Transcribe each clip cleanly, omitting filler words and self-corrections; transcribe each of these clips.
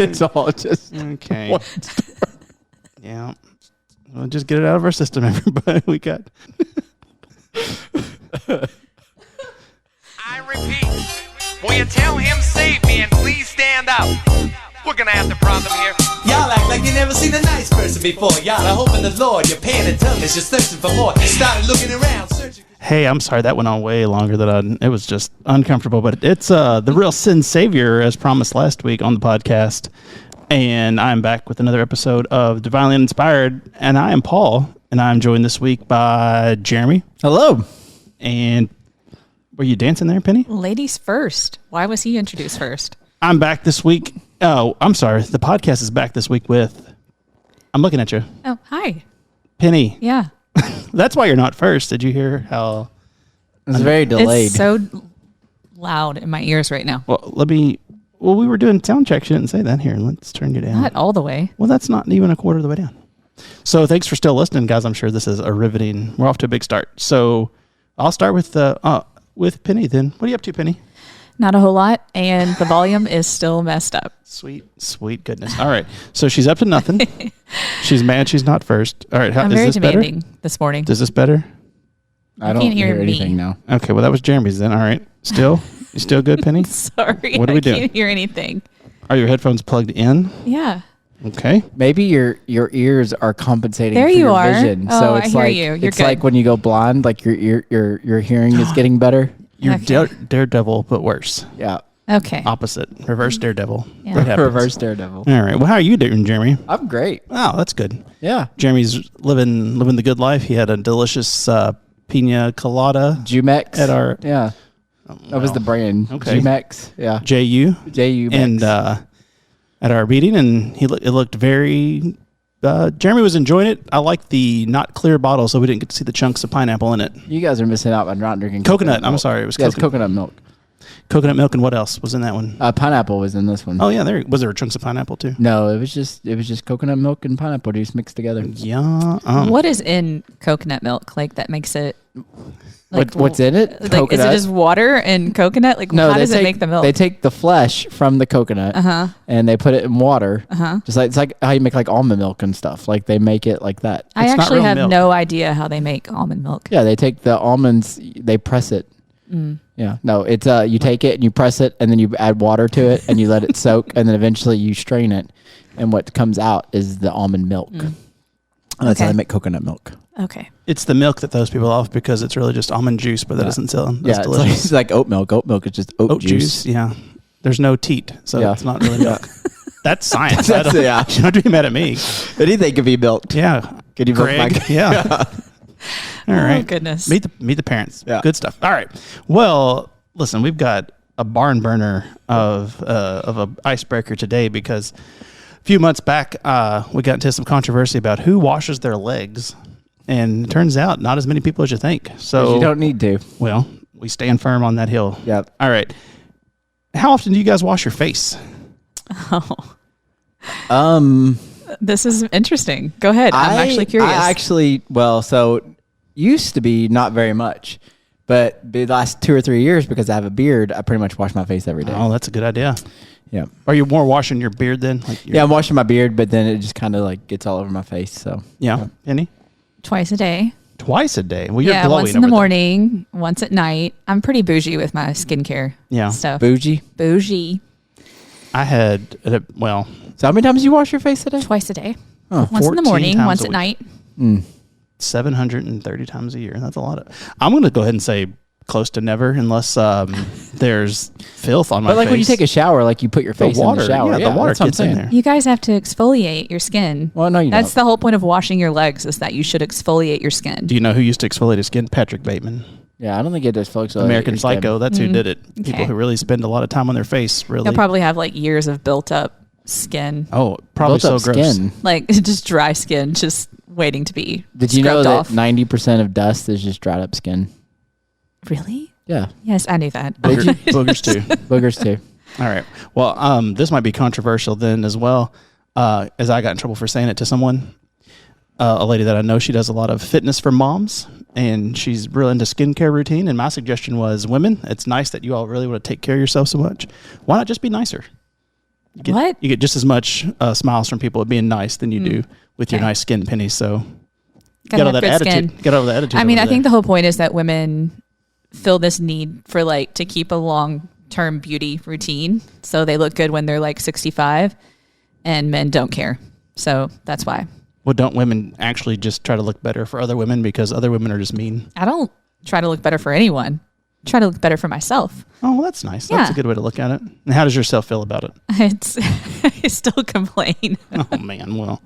It's all just okay. one store. Yeah. We'll just get it out of our system, everybody. We got. I repeat, will you tell him save me and please stand up? We're gonna have the problem here. Y'all act like you never seen a nice person before. Y'all are hoping the Lord, your pain and tongue is just searching for more. Started looking around, searching. Hey, I'm sorry. That went on way longer than it was just uncomfortable. But it's the real Sin Savior, as promised last week on the podcast. And I'm back with another episode of Divinely Inspired. And I am Paul. And I'm joined this week by Jeremy. Hello. And were you dancing there, Penny? Ladies first. Why was he introduced first? I'm back this week. Oh, I'm sorry. The podcast is back this week with... I'm looking at you. Oh, hi. Penny. Yeah. That's why you're not first. Did you hear how... It's very delayed. It's so loud in my ears right now. Well, we were doing sound check. She didn't say that. Here, let's turn you down. Not all the way. Well, that's not even a quarter of the way down. So thanks for still listening, guys. I'm sure this is a riveting... We're off to a big start. So I'll start with Penny then. What are you up to, Penny? Not a whole lot, and the volume is still messed up. Sweet goodness. All right. So she's up to nothing. She's mad she's not first. All right. I'm is very this demanding better? this morning. Is this better? I don't can't hear anything me. now. Okay. Well, that was Jeremy's then. All right. Still? You still good, Penny? Sorry, What are we doing? I can't hear anything. Are your headphones plugged in? Yeah. Okay. Maybe your ears are compensating There for you your are. vision. Oh, So I it's hear like you. You're it's good. like when you go blind, like your hearing is getting better. You're Okay. Daredevil, but worse. Yeah. Okay. Opposite. Reverse Daredevil. Yeah. That happens. Reverse Daredevil. All right. Well, how are you doing, Jeremy? I'm great. Oh, that's good. Yeah. Jeremy's living the good life. He had a delicious pina colada Jumex. at our Yeah. That was the brand. Okay. Jumex. Yeah. JU. JU. And at our meeting, and it looked very... Jeremy was enjoying it. I like the not clear bottle, so we didn't get to see the chunks of pineapple in it. You guys are missing out by not drinking Coconut. I'm milk. sorry. It was Yes, coconut. coconut milk. Coconut milk, and what else was in that one? Pineapple was in this one. Oh, yeah. Was there chunks of pineapple, too? No, it was just coconut milk and pineapple juice mixed together. Yeah. What is in coconut milk that makes it? What's in it? Like, Coconut. is it just water and coconut? Like, No, how they does take, it make the milk? They take the flesh from the coconut and they put it in water. Just like it's like how you make like almond milk and stuff. Like they make it like that. I It's not actually real have milk. no idea how they make almond milk. Yeah, they take the almonds, they press it. Yeah, no, it's you take it and you press it and then you add water to it and you let it soak and then eventually you strain it and what comes out is the almond milk. And that's how Okay. they make coconut milk. Okay. It's the milk that throws people off because it's really just almond juice, but that doesn't sell. That's Yeah, delicious. it's like oat milk. Oat milk is just oat juice. Yeah. There's no teat, so Yeah. it's not really milk. That's science. I That's- don't, yeah. You don't be mad at me. Anything can be milked. Yeah. Can you milk Greg. my- Yeah. All right. Oh, goodness. Meet the parents. Yeah. Good stuff. All right. Well, listen, we've got a barn burner of a icebreaker today because a few months back we got into some controversy about who washes their legs, and it turns out not as many people as you think. So You don't need to. well, we stand firm on that hill. Yep. All right. How often do you guys wash your face? This is interesting. Go ahead. I'm actually curious. So used to be not very much, but the last 2 or 3 years because I have a beard, I pretty much wash my face every day. Oh, that's a good idea. Yeah. Are you more washing your beard then? Like Yeah, I'm washing my beard, but then it just kind of like gets all over my face. So Yeah. Penny? Twice a day. Twice a day. Well, you're Yeah, glowing once in the over there. morning, once at night. I'm pretty bougie with my skincare Yeah. stuff. bougie. Bougie. I had, well, So how many times do you wash your face a day? Twice a day. Oh, Once in the 14 morning, times once a at week. night. 730 times a year. That's a lot of. I'm going to go ahead and say close to never, unless there's filth on my face. But like when you take a shower, like you put your face water, in the shower. yeah, the water that's what I'm gets in saying. there. You guys have to exfoliate your skin. Well, no, you That's don't. the whole point of washing your legs is that you should exfoliate your skin. Do you know who used to exfoliate his skin? Patrick Bateman. Yeah, I don't think it does, folks. American Psycho. That's who did it. People Okay. who really spend a lot of time on their face. Really. You'll probably have like years of built up skin. Oh, probably so gross. Skin. Like just dry skin, just waiting to be Did you know scrubbed that off. 90% of dust is just dried up skin? Really? Yeah, Yes, I knew that. Boogers too. boogers too. All right. Well, this might be controversial then as well, as I got in trouble for saying it to someone. A lady that I know, she does a lot of fitness for moms, and she's real into skincare routine. And my suggestion was, women, it's nice that you all really want to take care of yourself so much. Why not just be nicer? What? You get just as much smiles from people being nice than you do with your nice skin pennies. So get all that attitude. Get over the attitude. I mean, I think the whole point is that women feel this need for like to keep a long-term beauty routine, so they look good when they're like 65, and men don't care. So that's why. Well, don't women actually just try to look better for other women because other women are just mean? I don't try to look better for anyone. I try to look better for myself. Oh, well, that's nice. Yeah. That's a good way to look at it. And how does yourself feel about it? I still complain. Oh, man. Well,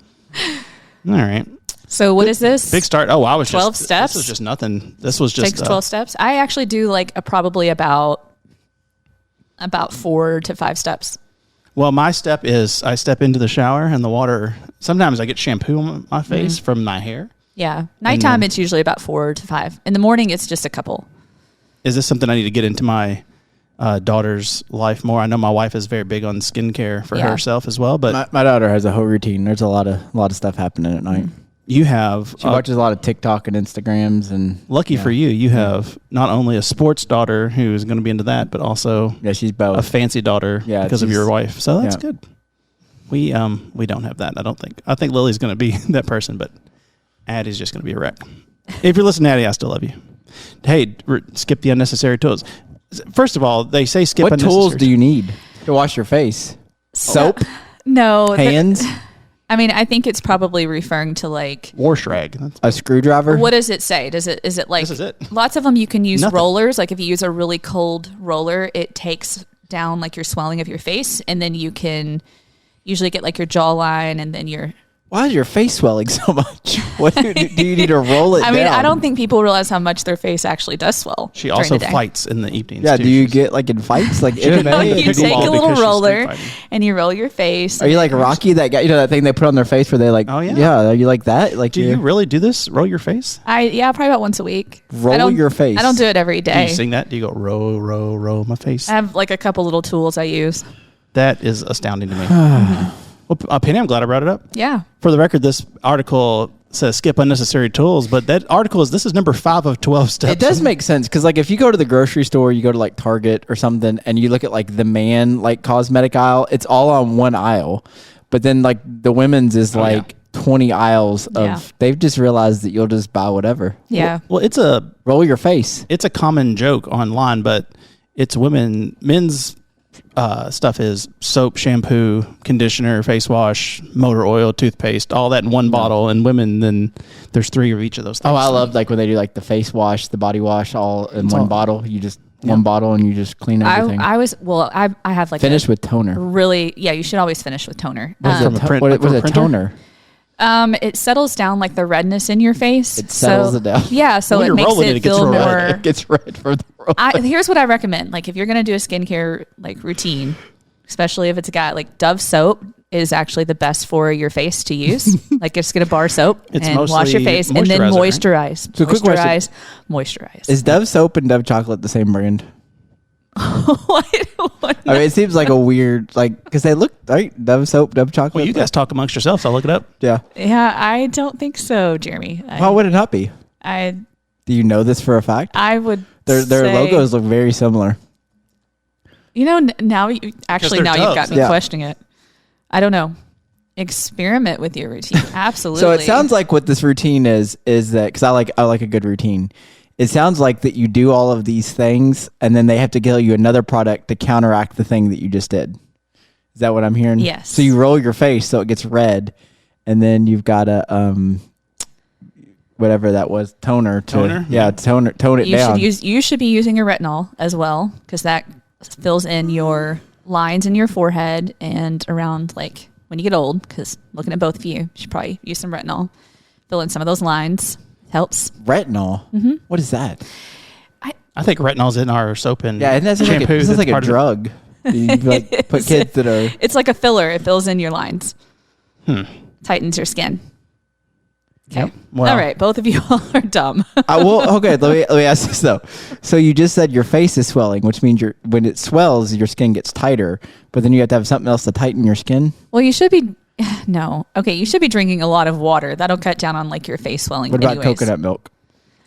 all right. So what is this? Big start. Oh, I was 12 just, steps? This was just nothing. This was just. Takes 12 steps. I actually do like probably about 4 to 5 steps. Well, my step is I step into the shower and the water. Sometimes I get shampoo on my face from my hair. Yeah. Nighttime, it's usually about 4 to 5. In the morning, it's just a couple. Is this something I need to get into my daughter's life more? I know my wife is very big on skincare for herself as well, but my daughter has a whole routine. There's a lot of stuff happening at night. You have she watches a lot of TikTok and Instagrams, and lucky for you have not only a sports daughter who's going to be into that, but also she's both a fancy daughter because of your wife. So that's good. We don't have that. I don't think. I think Lily's going to be that person, but Addie's just going to be a wreck. If you're listening, Addie, I still love you. Hey, skip the unnecessary tools. First of all, they say skip. What tools do you need to wash your face? Soap? No. Hands? I mean, I think it's probably referring to like wash rag. A screwdriver. What does it say? Is it like this is it. Lots of them you can use rollers. Like if you use a really cold roller, it takes down like your swelling of your face, and then you can usually get like your jawline and then your. Why is your face swelling so much? What do you need to roll it down? I mean, I don't think people realize how much their face actually does swell. She also fights in the evenings. Yeah, too. do you get like in fights, like MMA? You take a little roller and you roll your face. Are you like Rocky, that guy? You know that thing they put on their face where they like? Oh yeah. Are you like that? Like, do you really do this? Roll your face? Probably about once a week. Roll your face. I don't do it every day. Do you sing that? Do you go roll my face? I have like a couple little tools I use. That is astounding to me. Well, Penny, I'm glad I brought it up. Yeah. For the record, this article says skip unnecessary tools, but that article this is number 5 of 12 steps. It does make sense because like if you go to the grocery store, you go to like Target or something, and you look at like the man like cosmetic aisle, it's all on one aisle, but then like the women's is 20 aisles of. They've just realized that you'll just buy whatever. Yeah. Well, it's a roll your face. It's a common joke online, but it's men's. Stuff is soap, shampoo, conditioner, face wash, motor oil, toothpaste, all that in one bottle. And women, then there's 3 of each of those things. Oh, I love like when they do like the face wash, the body wash, all in one bottle. You just one bottle and you just clean everything. I have like finish with toner. Really, you should always finish with toner. What is a toner? It settles down like the redness in your face. It settles it down. Yeah, so it makes it feel more. It gets red from the roll. Here's what I recommend: like if you're gonna do a skincare like routine, especially if it's got like Dove soap, is actually the best for your face to use. Like just get a bar soap and wash your face, and then moisturize. Right? So moisturize. Is Dove soap and Dove chocolate the same brand? What? I mean, it seems like a weird, like, because they look, right? Dove soap, Dove chocolate. Well, you guys talk amongst yourselves. I'll look it up. Yeah. Yeah, I don't think so, Jeremy. Why would it not be? Do you know this for a fact? I would. Their logos look very similar. You know, now you've got me questioning it. I don't know. Experiment with your routine. Absolutely. So it sounds like what this routine is that, because I like a good routine. It sounds like that you do all of these things and then they have to give you another product to counteract the thing that you just did. Is that what I'm hearing? Yes. So you roll your face so it gets red, and then you've got a whatever that was, toner. Tone it down. You should be using a retinol as well, because that fills in your lines in your forehead and around like when you get old, because looking at both of you should probably use some retinol. Fill in some of those lines. Helps. Retinol? Mm-hmm. What is that? I think retinol's in our soap and shampoo. It's like a drug. You like put kids that are. It's like a filler. It fills in your lines. Tightens your skin. Okay. Yep. Well, all right. Both of you all are dumb. Okay. Let me ask this though. So you just said your face is swelling, which means when it swells, your skin gets tighter. But then you have to have something else to tighten your skin. Well, you should be. No. Okay, you should be drinking a lot of water. That'll cut down on like your face swelling. What about coconut milk?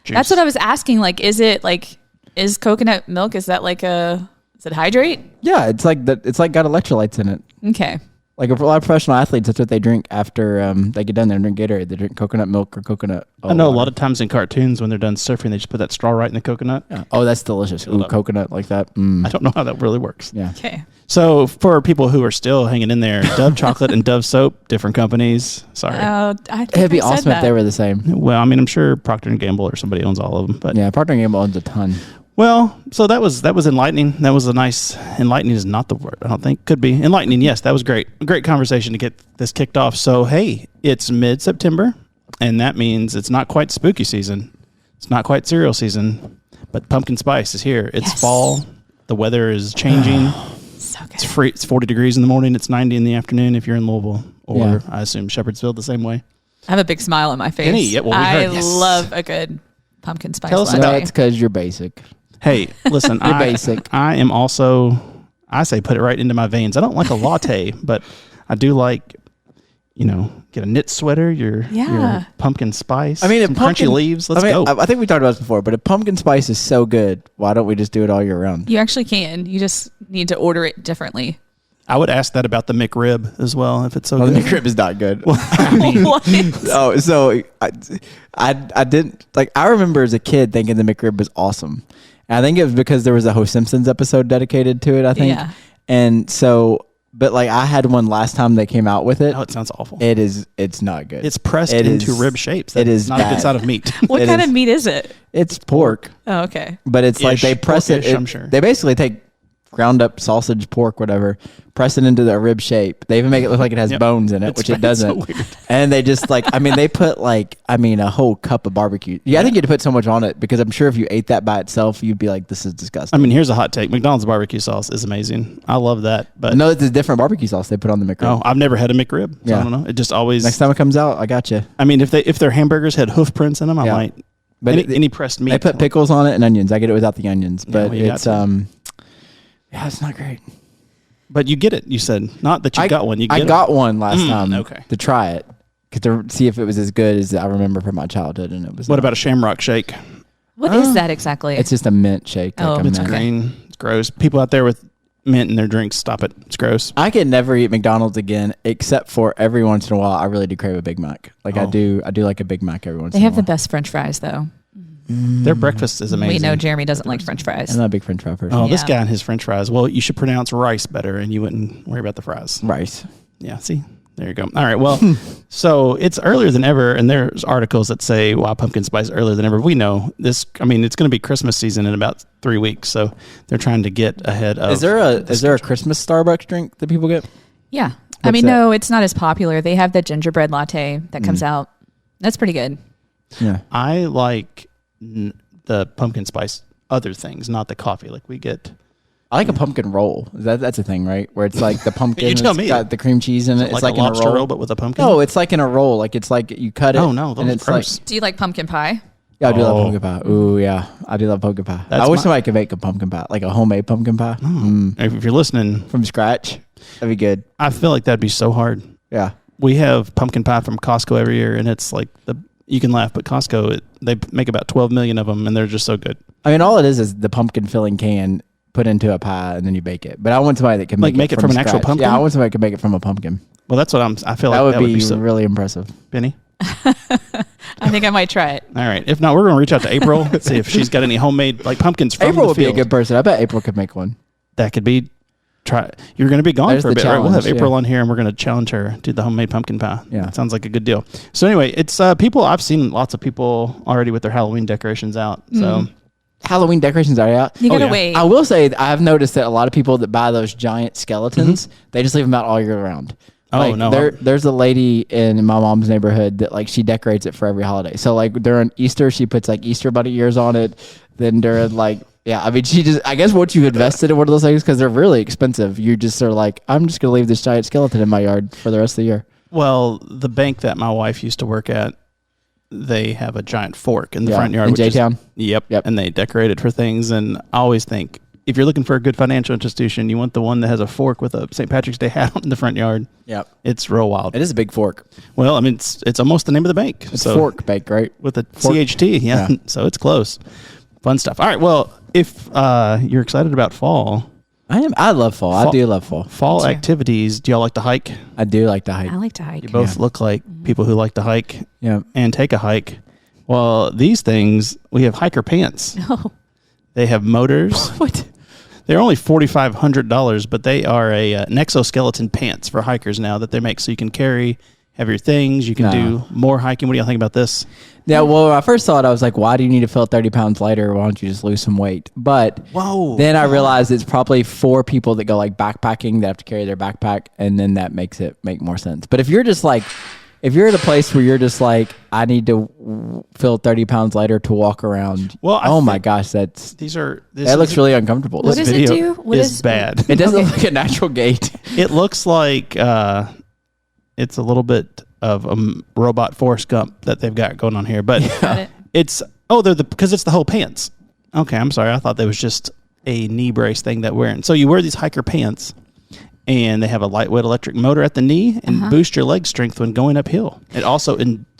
Juice. That's what I was asking. Like, is coconut milk, is that like does it hydrate? Yeah, it's like got electrolytes in it. Okay. Like a lot of professional athletes, that's what they drink after they get done there and drink Gatorade. They drink coconut milk or coconut. I know a lot of times in cartoons when they're done surfing, they just put that straw right in the coconut. Yeah. Oh, that's delicious. Ooh, coconut like that. I don't know how that really works. Yeah. Okay. So for people who are still hanging in there, Dove chocolate and Dove soap, different companies. Sorry. I think It'd be I said awesome if that. they were the same. Well, I mean, I'm sure Procter & Gamble or somebody owns all of them. But Yeah, Procter & Gamble owns a ton. Well, so that was enlightening. That was a nice. Enlightening is not the word. I don't think. Could be enlightening. Yes, that was great. A great conversation to get this kicked off. So hey, it's mid-September, and that means it's not quite spooky season. It's not quite cereal season, but pumpkin spice is here. It's fall. The weather is changing. So good. It's free. It's 40 degrees in the morning. It's 90 in the afternoon if you're in Louisville, or Yeah. I assume Shepherdsville the same way. I have a big smile on my face. Penny, yeah, well, we I heard, yes. love a good pumpkin spice Tell us latte. That's because you're basic. Hey, listen, You're basic. I am also, I say put it right into my veins. I don't like a latte, but I do like, get a knit sweater, your pumpkin spice, I mean, some crunchy leaves. Let's go. I think we talked about this before, but if pumpkin spice is so good, why don't we just do it all year round? You actually can. You just need to order it differently. I would ask that about the McRib as well, if it's so Well, good. the McRib is not good. What? Oh, so I didn't like. I remember as a kid thinking the McRib was awesome. And I think it was because there was a Ho Simpsons episode dedicated to it. I think. Yeah. And so, but like I had one last time they came out with it. Oh, it sounds awful. It's not good. It's pressed It into is- rib shapes. it is not a good bad. side of meat. What It kind is. of meat is it? It's pork, Oh, okay. but it's like Ish, they press pork-ish, it. I'm sure. They basically take ground up sausage, pork, whatever, press it into the rib shape. They even make it look like it has Yep. bones in it, It's- which it it's doesn't. so weird. And they just they put a whole cup of barbecue. Yeah, I think you had to put so much on it because I'm sure if you ate that by itself, you'd be like, this is disgusting. I mean, here's a hot take. McDonald's barbecue sauce is amazing. I love that. But No, it's a different barbecue sauce they put on the McRib. oh, I've never had a McRib. So Yeah. I don't know. It just always. Next time it comes out, I got you. I mean, if their hamburgers had hoof prints in them, I Yeah. might. But Any pressed meat. They put pickles on it and onions. I get it without the onions, Yeah, but well, you got it's to. yeah, it's not great. But you get it. You said not that you got one. You get I got one last time. okay. To try it, to see if it was as good as I remember from my childhood, and it was. What not. about a Shamrock Shake? What is that exactly? It's just a mint shake. Oh, like a It's mint. green. It's gross. People out there with mint in their drinks, stop it. It's gross. I can never eat McDonald's again, except for every once in a while. I really do crave a Big Mac. Like I Oh. do like a Big Mac every once. They in have a the while. best French fries, though. Their breakfast is amazing. We know Jeremy doesn't like French fries. I'm not a big French fry person. Oh, this Yeah. guy and his French fries. Well, you should pronounce rice better, and you wouldn't worry about the fries. Rice. Yeah. See, there you go. All right. Well, so it's earlier than ever, and there's articles that say, "Wow, pumpkin spice earlier than ever." We know this. I mean, it's going to be Christmas season in about 3 weeks, so they're trying to get ahead of. Is there a Christmas Starbucks drink that people get? Yeah. I What's mean, that? no, it's not as popular. They have the gingerbread latte that comes out. That's pretty good. Yeah. I like the pumpkin spice other things, not the coffee. Like we get. I like a pumpkin roll. That's a thing, right? Where it's like the pumpkin. You tell it's me. got the cream cheese in it. It's like a in lobster a roll, but with a pumpkin. No, it's like in a roll. Like it's like you cut it. Oh, no, those and are it's gross. like Do you like pumpkin pie? yeah, I do love Oh. pumpkin pie. Ooh, yeah, I do love pumpkin pie. That's I wish my- somebody could make a pumpkin pie, like a homemade pumpkin pie If you're listening, from scratch. That'd be good. I feel like that'd be so hard. Yeah. We have pumpkin pie from Costco every year, and it's like you can laugh, but Costco they make about 12 million of them, and they're just so good. I mean, all it is the pumpkin filling can put into a pie and then you bake it. But I want somebody that can Like make it from an actual scratch. pumpkin? Yeah, I want somebody that can make it from a pumpkin. Well, that's what I feel like That would be so. really impressive. Penny. I think I might try it. All right. If not, we're going to reach out to April see if she's got any homemade like pumpkins from April the would be a field. good person. I bet April could make one. That could be. You're going to be gone There's for a the bit, right? We'll have challenge, April yeah. on here, and we're going to challenge her to the homemade pumpkin pie. Yeah. That sounds like a good deal. So anyway, it's people. I've seen lots of people already with their Halloween decorations out. So Halloween decorations are out. You gotta yeah. wait. I will say I've noticed that a lot of people that buy those giant skeletons, they just leave them out all year round. Oh, Like, no. There's a lady in my mom's neighborhood that like she decorates it for every holiday. So like during Easter, she puts like Easter bunny ears on it. Then during I mean, I guess once you invested in one of those things, because they're really expensive, you just are like, I'm just gonna leave this giant skeleton in my yard for the rest of the year. Well, the bank that my wife used to work at, they have a giant fork in the Yeah, front yard. in which is- J-Town? Yep. Yep. And they decorate it for things. And I always think if you're looking for a good financial institution, you want the one that has a fork with a St. Patrick's Day hat in the front yard. Yep. It's real wild. It is a big fork. Well, I mean, it's almost the name of the bank. It's fork bake, right? With a Fork. CHT. Yeah. Yeah. So it's close. Fun stuff. All right. Well, if you're excited about fall, I love fall. I do love fall. Fall activities. Do y'all like to hike? I do like to hike. I like to hike. You both look like people who like to hike and take a hike. Well, these things, we have hiker pants. Oh. They have motors. What? They're only $4,500, but they are an exoskeleton pants for hikers now that they make so you can carry heavier things. You can do more hiking. What do y'all think about this? Yeah, well, when I first saw it, I was like, why do you need to feel 30 pounds lighter? Why don't you just lose some weight? But then I realized it's probably for people that go like backpacking that have to carry their backpack, and then that makes it make more sense. But if you're just like, if you're at a place where you're just like, I need to feel 30 pounds lighter to walk around. Well, my gosh, that looks really uncomfortable. What does it do? What is bad. It doesn't look like a natural gait. It looks like it's a little bit of a robot Forrest Gump that they've got going on here, but it's because it's the whole pants. Okay, I'm sorry. I thought that was just a knee brace thing that we're wearing. So you wear these hiker pants, and they have a lightweight electric motor at the knee and boost your leg strength when going uphill. It also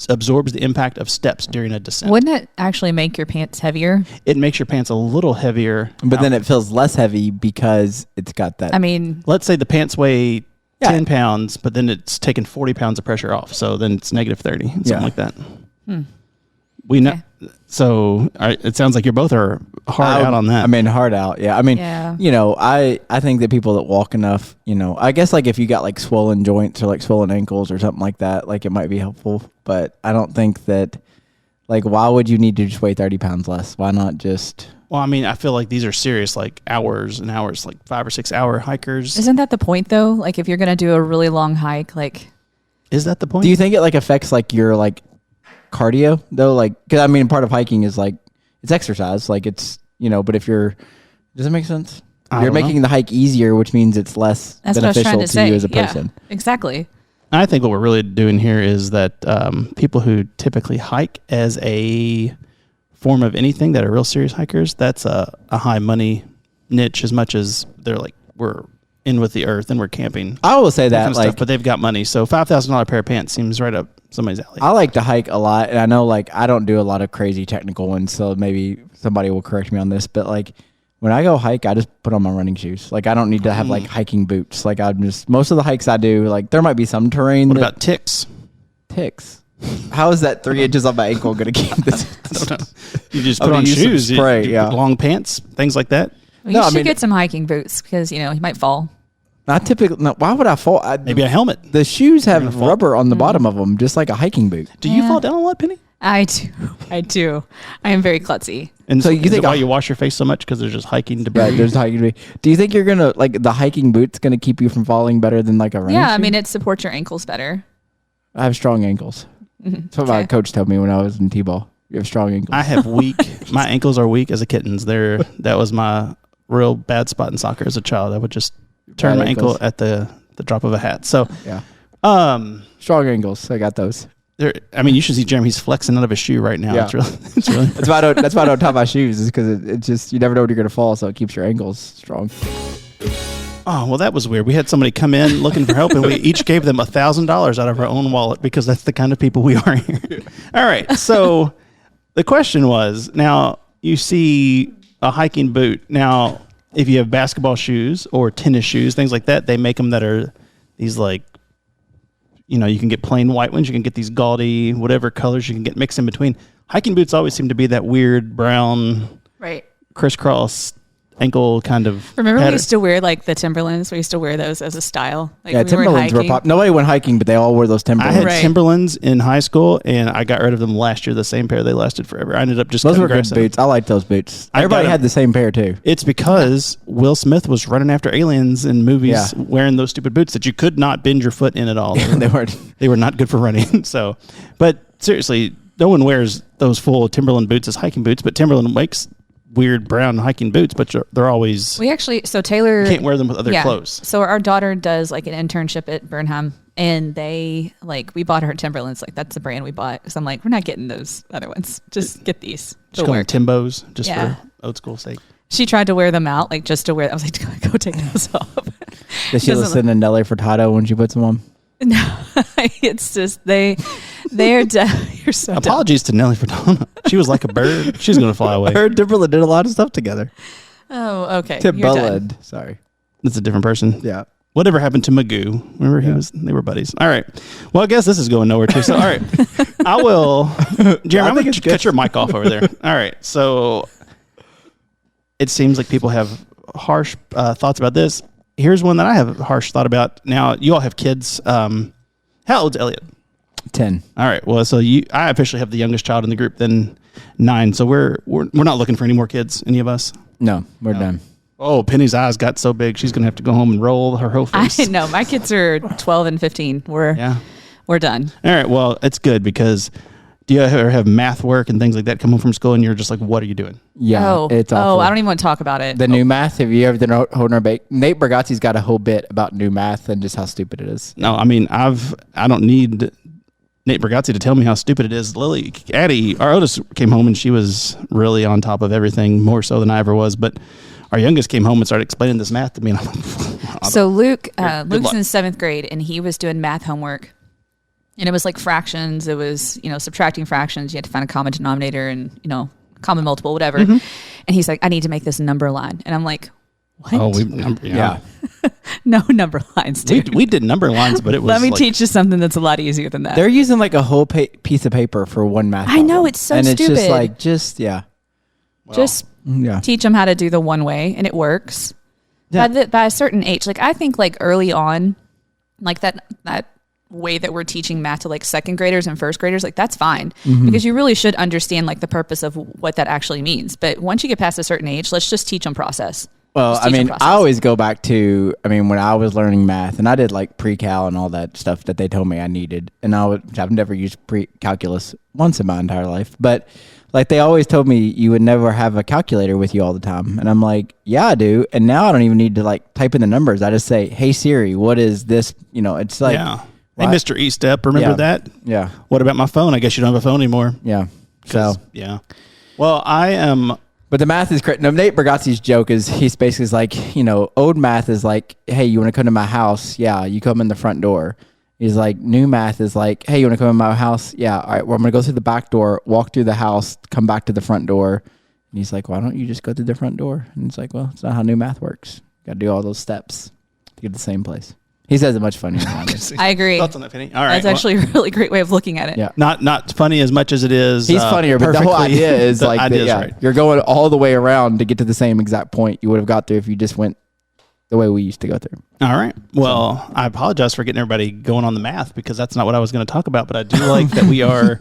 absorbs the impact of steps during a descent. Wouldn't it actually make your pants heavier? It makes your pants a little heavier. But then it feels less heavy because it's got that. I mean, let's say the pants weigh 10 pounds, but then it's taking 40 pounds of pressure off. So then it's negative 30, something like that. We know. So it sounds like you both are hard out on that. I mean, hard out. Yeah. I mean, I think that people that walk enough, I guess like if you got like swollen joints or like swollen ankles or something like that, like it might be helpful. But I don't think that, like, why would you need to just weigh 30 pounds less? Why not just... Well, I mean, I feel like these are serious, like hours and hours, like 5 or 6 hour hikers. Isn't that the point though? Like if you're going to do a really long hike, like... Is that the point? Do you think it like affects like your like cardio though? Like, cause I mean, part of hiking is like, it's exercise. Like it's, but if you're, does it make sense? You're making the hike easier, which means it's less beneficial to you as a person. Yeah, exactly. I think what we're really doing here is that people who typically hike as a form of anything that are real serious hikers, that's a high money niche as much as they're like, we're in with the earth and we're camping. I will say that, kind of like, stuff, but they've got money. So $5,000 pair of pants seems right up somebody's alley. I like to hike a lot, and I know like I don't do a lot of crazy technical ones, so maybe somebody will correct me on this, but like when I go hike, I just put on my running shoes. Like I don't need to have like hiking boots. Like I'm just, most of the hikes I do, like there might be some terrain. What about ticks? Ticks? How is that 3 inches on my ankle going to keep this? You just put on shoes, spray, long pants, things like that. Well, you should get some hiking boots because, you might fall. Not typically. No, why would I fall? Maybe a helmet. The shoes have rubber on the bottom of them, just like a hiking boot. Do you fall down a lot, Penny? I do. I am very klutzy. And so you think why you wash your face so much? Because there's just hiking debris. Right, there's hiking debris. Do you think you're going to, like, the hiking boot's going to keep you from falling better than like a running shoe? I mean, it supports your ankles better. I have strong ankles. That's what my coach told me when I was in T-ball. You have strong ankles. I have my ankles are weak as a kitten's. That was my real bad spot in soccer as a child. I would just turn my ankle at the drop of a hat. So strong ankles. I got those. I mean, you should see Jeremy. He's flexing out of his shoe right now. Yeah. It's really. That's why I don't tie my shoes. Is because it's just you never know when you're gonna fall, so it keeps your ankles strong. Oh, well, that was weird. We had somebody come in looking for help, and we each gave them $1,000 out of our own wallet because that's the kind of people we are here. All right. So the question was, now you see a hiking boot. Now, if you have basketball shoes or tennis shoes, things like that, they make them that are these like, you can get plain white ones. You can get these gaudy, whatever colors you can get mixed in between. Hiking boots always seem to be that weird brown, crisscross ankle kind of. Remember pattern. We used to wear like the Timberlands. We used to wear those as a style. Like Timberlands were pop. Nobody went hiking, but they all wore those Timberlands. I had Timberlands in high school, and I got rid of them last year. The same pair, they lasted forever. I ended up just those were good boots. I like those boots. Everybody had the same pair too. It's because Will Smith was running after aliens in movies wearing those stupid boots that you could not bend your foot in at all. They were not good for running. So, but seriously, no one wears those full Timberland boots as hiking boots, but Timberland makes weird brown hiking boots, but they're always. We actually, so Taylor. You can't wear them with other clothes. So our daughter does like an internship at Burnham, and we bought her Timberlands. Like that's the brand we bought. So I'm like, we're not getting those other ones. Just get these. Just call them Timbos, just for old school sake. She tried to wear them out, like just to wear. I was like, go take those off. Does she listen to Nelly Furtado when she puts them on? No, it's just they're you're so apologies to Nelly Furtado. She was like a bird. She's gonna fly away. Her and Timberland did a lot of stuff together. Oh, okay. Timberland. Sorry. That's a different person. Yeah. Whatever happened to Magoo? Remember they were buddies. All right. Well, I guess this is going nowhere too. So, all right. I will. Jeremy, I'm going to cut your mic off over there. All right. So it seems like people have harsh thoughts about this. Here's one that I have a harsh thought about. Now, you all have kids. How old's Elliot? 10. All right. Well, so I officially have the youngest child in the group, then 9. So we're not looking for any more kids, any of us? No, we're done. Oh, Penny's eyes got so big, she's going to have to go home and roll her whole face. I know. My kids are 12 and 15. We're done. All right. Well, it's good because do you ever have math work and things like that come home from school and you're just like, what are you doing? Yeah, it's awful. I don't even want to talk about it. The new math, have you ever done holding our bake? Nate Bargatze's got a whole bit about new math and just how stupid it is. No, I mean, I don't need Nate Bargatze to tell me how stupid it is. Addie, our oldest came home and she was really on top of everything, more so than I ever was. But our youngest came home and started explaining this math to me. And I'm like, so Luke's in 7th grade and he was doing math homework. And it was like fractions. It was, subtracting fractions. You had to find a common denominator and, common multiple, whatever. Mm-hmm. And he's like, I need to make this number line. And I'm like, what? Oh, yeah. No number lines, dude. We did number lines, but it was Let me teach you something that's a lot easier than that. They're using like a whole piece of paper for one math I know, problem. it's so and stupid. And it's just like, teach them how to do the one way, and it works. Yeah. By a certain age, like I think like early on, like that way that we're teaching math to like 2nd graders and 1st graders, like that's fine because you really should understand like the purpose of what that actually means. But once you get past a certain age, let's just teach them process. Well, I mean, I always go back to, when I was learning math and I did like pre-cal and all that stuff that they told me I needed. And I've never used pre-calculus once in my entire life, but like they always told me you would never have a calculator with you all the time. And I'm like, yeah, I do. And now I don't even need to like type in the numbers. I just say, hey Siri, what is this? It's like, yeah. Hey, Mr. E-Step, remember that? Yeah. What about my phone? I guess you don't have a phone anymore. Yeah. So, yeah. Well, I am... But the math is correct. No, Nate Bargatze's joke is he's basically like, old math is like, hey, you want to come to my house? Yeah, you come in the front door. He's like, new math is like, hey, you want to come in my house? Yeah, all right, well, I'm going to go through the back door, walk through the house, come back to the front door. And he's like, why don't you just go through the front door? And it's like, well, it's not how new math works. Got to do all those steps to get to the same place. He says it much funnier than I do. I agree. Thoughts on that, Penny? All right. That's actually a really great way of looking at it. Yeah. Not funny as much as it is. He's funnier, but the whole idea is like, right. You're going all the way around to get to the same exact point you would have got through if you just went the way we used to go through. All right. Well, I apologize for getting everybody going on the math because that's not what I was going to talk about, but I do like that we are,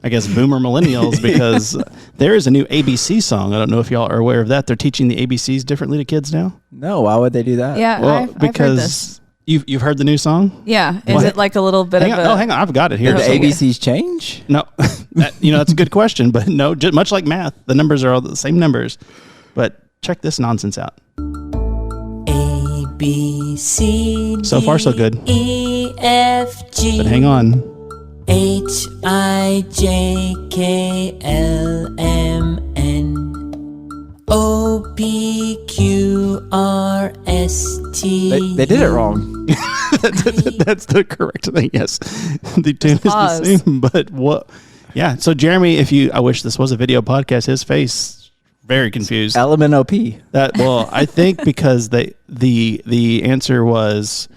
I guess, boomer millennials because there is a new ABC song. I don't know if y'all are aware of that. They're teaching the ABCs differently to kids now. No, why would they do that? Yeah, well, I've because heard this. You've heard the new song? Yeah. Is it like a little bit hang on, I've got it here. Did the ABCs change? No. That's a good question, but no, just much like math, the numbers are all the same numbers. But check this nonsense out. A, B, C, D, so far, so good. E, F, G. But hang on. H, I, J, K, L, M, N. O, P, Q, R, S, T. They did it wrong. That's the correct thing. Yes, the tune is the same. But what? Yeah. So Jeremy, I wish this was a video podcast. His face very confused. LMNOP. I think because the answer was,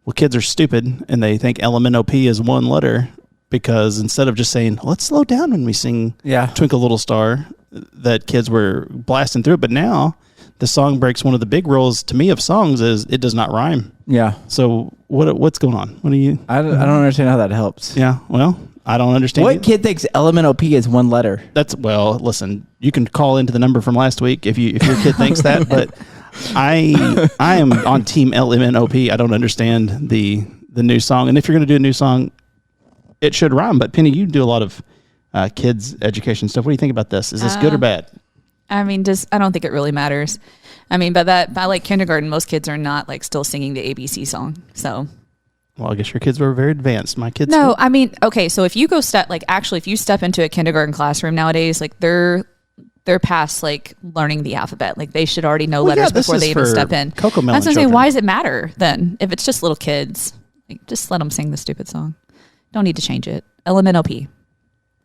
well, kids are stupid and they think LMNOP is one letter because instead of just saying let's slow down when we sing Twinkle Little Star, that kids were blasting through it. But now the song breaks one of the big rules to me of songs is it does not rhyme. Yeah. So what's going on? What do you? I don't understand how that helps. Yeah. Well, I don't understand. What kid thinks LMNOP is one letter? Listen, you can call into the number from last week if your kid thinks that, but I am on team LMNOP. I don't understand the new song. And if you're going to do a new song, it should rhyme. But Penny, you do a lot of kids education stuff. What do you think about this? Is this good or bad? I don't think it really matters. By like kindergarten, most kids are not like still singing the ABC song. So, well, I guess your kids were very advanced. My kids. No, okay. So if you go if you step into a kindergarten classroom nowadays, like they're past like learning the alphabet. Like they should already know letters before they even step in. Cocoa Melon. I was gonna say, why does it matter then? If it's just little kids, like, just let them sing the stupid song. Don't need to change it. LMNOP.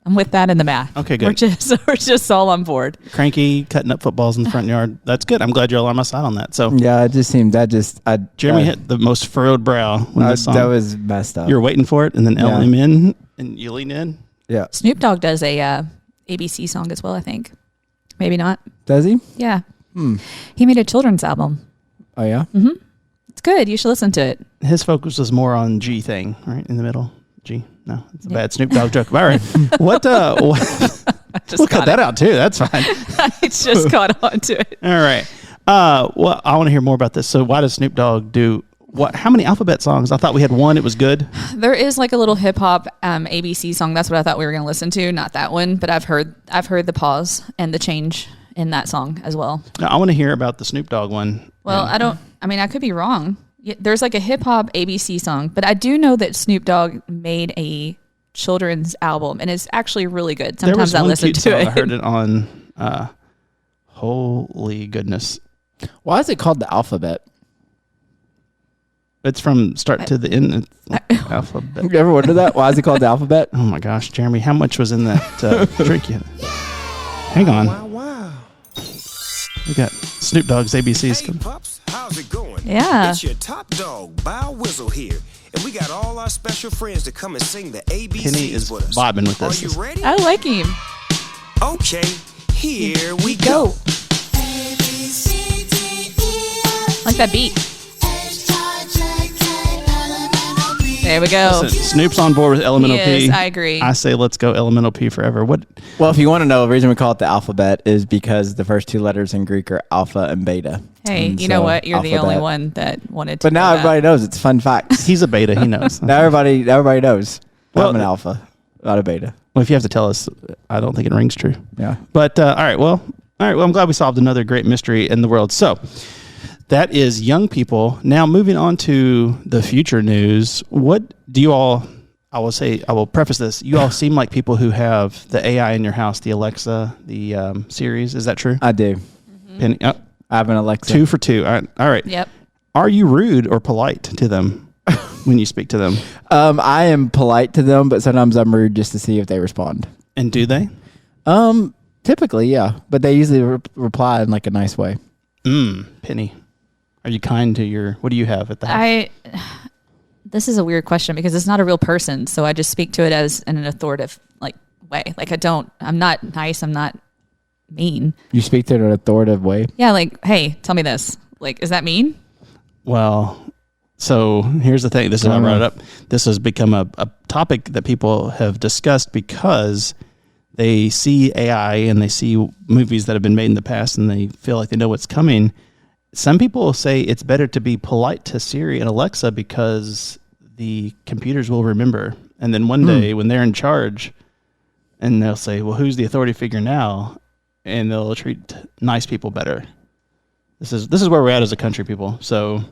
I'm with that in the math. Okay, good. We're just all on board. Cranky, cutting up footballs in the front yard. That's good. I'm glad you're all on my side on that. So Yeah, it just seemed Jeremy hit the most furrowed brow when this song. That was messed up. You're waiting for it, and then LM in, and you lean in. Yeah. Snoop Dogg does a ABC song as well, I think. Maybe not. Does he? Yeah. He made a children's album. Oh yeah. It's good. You should listen to it. His focus was more on G thing, right in the middle. G. No, it's a bad Snoop Dogg joke. All right. What? We'll cut that out too. That's fine. It's just caught on to it. All right. Well, I want to hear more about this. So, why does Snoop Dogg do what? How many alphabet songs? I thought we had one. It was good. There is like a little hip hop ABC song. That's what I thought we were going to listen to. Not that one, but I've heard the pause and the change in that song as well. Now, I want to hear about the Snoop Dogg one. Well, I could be wrong. There's like a hip hop ABC song, but I do know that Snoop Dogg made a children's album, and it's actually really good. Sometimes I listen to it. I heard it on. Holy goodness! Why is it called the alphabet? It's from start to the end. It's alphabet. You ever wondered that? Why is it called the alphabet? Oh my gosh, Jeremy, how much was in that drink? Hang on. Wow. We got Snoop Dogg's ABCs. Hey, pups, how's it going? Yeah. It's your top dog, Bow Wizzle here. And we got all our special friends to come and sing the ABCs Penny is with us. vibing with this. Are you ready? I like him. Okay, here we go. I like that beat. There we go. Listen, Snoop's on board with Elemental He is, P. I agree. I say let's go Elemental P forever. What? Well, if you want to know, the reason we call it the alphabet is because the first two letters in Greek are alpha and beta. Hey, And you know so what? You're the only alphabet. one that wanted to. But now know that. everybody knows it's fun facts. He's a beta. He knows. Now everybody knows. Well, I'm an alpha, not a beta. Well, if you have to tell us, I don't think it rings true. Yeah. But all right. Well, I'm glad we solved another great mystery in the world. So that is young people. Now moving on to the future news. What do you all? I will preface this. You all seem like people who have the AI in your house, the Alexa, the Series. Is that true? I do. Penny, I have an Alexa. 2 for 2. All right. Yep. Are you rude or polite to them when you speak to them? I am polite to them, but sometimes I'm rude just to see if they respond. And do they? Typically, yeah, but they usually reply in like a nice way. Penny, are you kind to your? What do you have at the house? This is a weird question because it's not a real person, so I just speak to it as in an authoritative way. Like I'm not nice. I'm not mean. You speak to it in an authoritative way. Yeah, like, hey, tell me this. Like, is that mean? Well, so here's the thing. This is why I brought it up. This has become a topic that people have discussed because they see AI and they see movies that have been made in the past and they feel like they know what's coming. Some people say it's better to be polite to Siri and Alexa because the computers will remember. And then one day when they're in charge and they'll say, well, who's the authority figure now? And they'll treat nice people better. This is where we're at as a country, people. So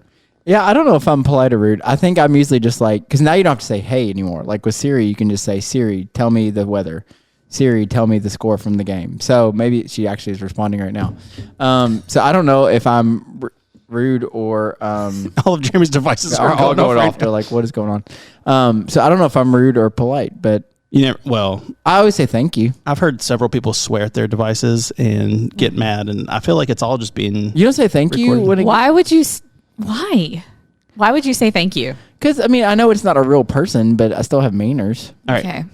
Yeah, I don't know if I'm polite or rude. I think I'm usually just like, because now you don't have to say hey anymore. Like with Siri, you can just say, Siri, tell me the weather. Siri, tell me the score from the game. So maybe she actually is responding right now. So I don't know if I'm rude or... all of Jeremy's devices are all going off. They're like, what is going on? So I don't know if I'm rude or polite, but... Well, I always say thank you. I've heard several people swear at their devices and get mad, and I feel like it's all just being... You don't say thank you? Why would you... Why? Why would you say thank you? Because, I mean, I know it's not a real person, but I still have manners. All right. Okay.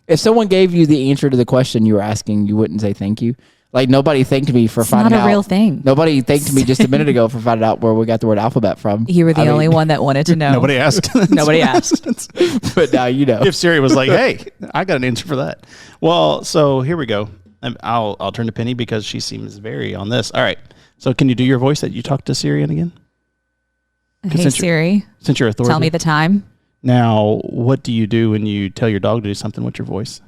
If someone gave you the answer to the question you were asking, you wouldn't say thank you. Like, nobody thanked me for finding out. It's not a real thing. Nobody thanked me just a minute ago for finding out where we got the word alphabet from. You were the only one that wanted to know. Nobody asked. Nobody asked. But now you know. If Siri was like, hey, I got an answer for that. Well, so here we go. I'll turn to Penny because she seems very on this. All right. So can you do your voice that you talked to Siri in again? Hey, Siri. Since you're authority. Tell me the time. Now, what do you do when you tell your dog to do something? What's your voice?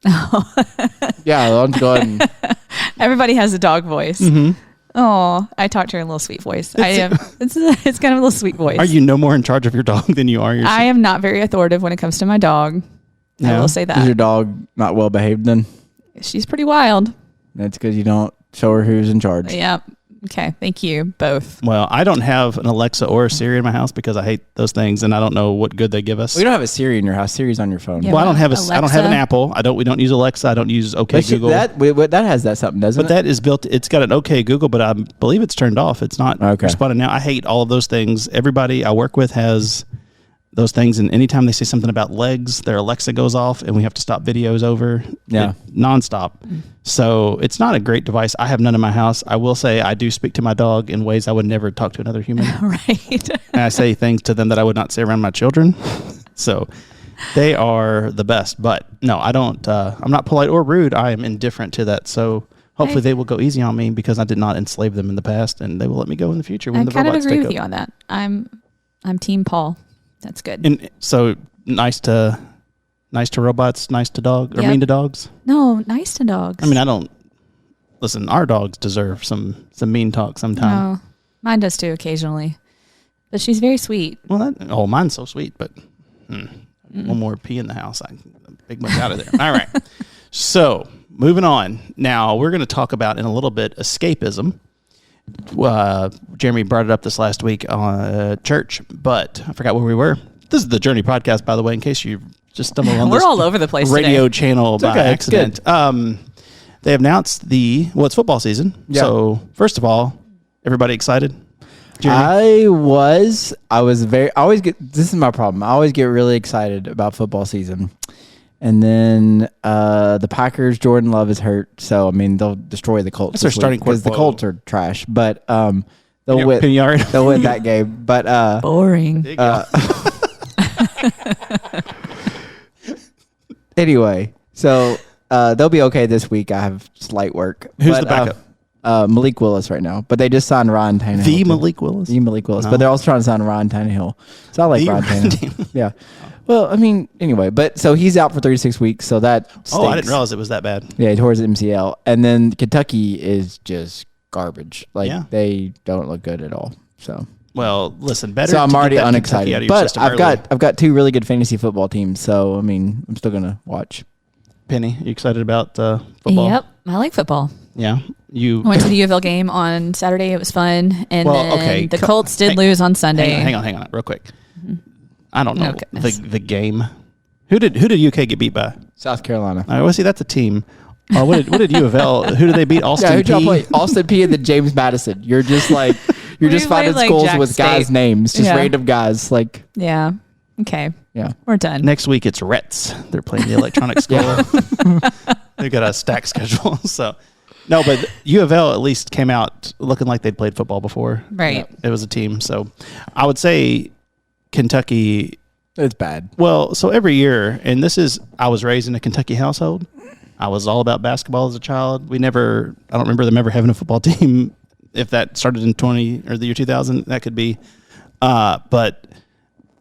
Yeah, I'll go ahead and... Everybody has a dog voice. Mm-hmm. Oh, I talk to her in a little sweet voice. It's kind of a little sweet voice. Are you no more in charge of your dog than you are yourself? I am not very authoritative when it comes to my dog. No? I will say that. Is your dog not well behaved then? She's pretty wild. That's because you don't show her who's in charge. Yeah. Okay, thank you both. Well, I don't have an Alexa or a Siri in my house because I hate those things, and I don't know what good they give us. We don't have a Siri in your house. Siri's on your phone. Yeah. Well, I don't have Alexa. I don't have an Apple. We don't use Alexa. I don't use OK Google. That has that something, doesn't But it? that is built. It's got an OK Google, but I believe it's turned off. It's not responding now. I hate all of those things. Everybody I work with has those things, and anytime they say something about legs, their Alexa goes off, and we have to stop videos over nonstop. So it's not a great device. I have none in my house. I will say I do speak to my dog in ways I would never talk to another human. Right. And I say things to them that I would not say around my children. So they are the best. But no, I don't. I'm not polite or rude. I am indifferent to that. So hopefully they will go easy on me because I did not enslave them in the past, and they will let me go in the future when I the kind of robots agree take with you over. on that. I'm Team Paul. That's good. And so nice to robots, nice to dogs, or Yep. mean to dogs. No, nice to dogs. I mean, I don't listen. Our dogs deserve some mean talk sometime. No, mine does too occasionally, but she's very sweet. Well, mine's so sweet, but one more pee in the house, I'm big much out of there. All right. So moving on. Now we're going to talk about in a little bit escapism. Jeremy brought it up this last week on church, but I forgot where we were. This is the Journey podcast, by the way, in case you just stumbled on We're this all over the place radio today. channel by accident. They have announced it's football season. Yeah. So first of all, everybody excited? Jeremy? I always get, this is my problem. I always get really excited about football season. And then the Packers, Jordan Love is hurt. So, I mean, they'll destroy the Colts. That's their starting because the quarterback. Colts are trash. But they'll win that game. But Boring. anyway, so they'll be okay this week. I have slight work. Who's the backup? Malik Willis right now. But they just signed Ryan Tannehill. The Malik Willis? The Malik Willis. No. But they're also trying to sign Ryan Tannehill. So I like Ryan Tannehill. Yeah. Well, I mean, anyway, but so he's out for 36 weeks, so that stinks. Oh, I didn't realize it was that bad. Yeah, he tore his MCL. And then Kentucky is just garbage. Like, they don't look good at all. So, well, listen, better. So I'm to already get that Kentucky out unexcited. of your But system I've got two really good fantasy football teams, so I mean, I'm still gonna watch. Penny, you excited about football? Yep, I like football. Yeah, I went to the U of L game on Saturday. It was fun, and then the Colts did lose on Sunday. Hang on, real quick. I don't know goodness. the game. Who did UK get beat by? South Carolina. Well, see, that's a team. What did U of L? Who did they beat? Austin who'd y'all P. play? Austin P and then James Madison. You're just like We just finding played, like, schools Jack with guys' State. names, just Yeah. random guys. Like, Yeah. Okay. yeah. We're done. Next week it's Rets. They're playing the electronic school. They've got a stacked schedule. So no, but U of L at least came out looking like they'd played football before. Right. It was a team. So I would say Kentucky. It's bad. Well, so every year, and I was raised in a Kentucky household. I was all about basketball as a child. I don't remember them ever having a football team. If that started in the year 2000, that could be. But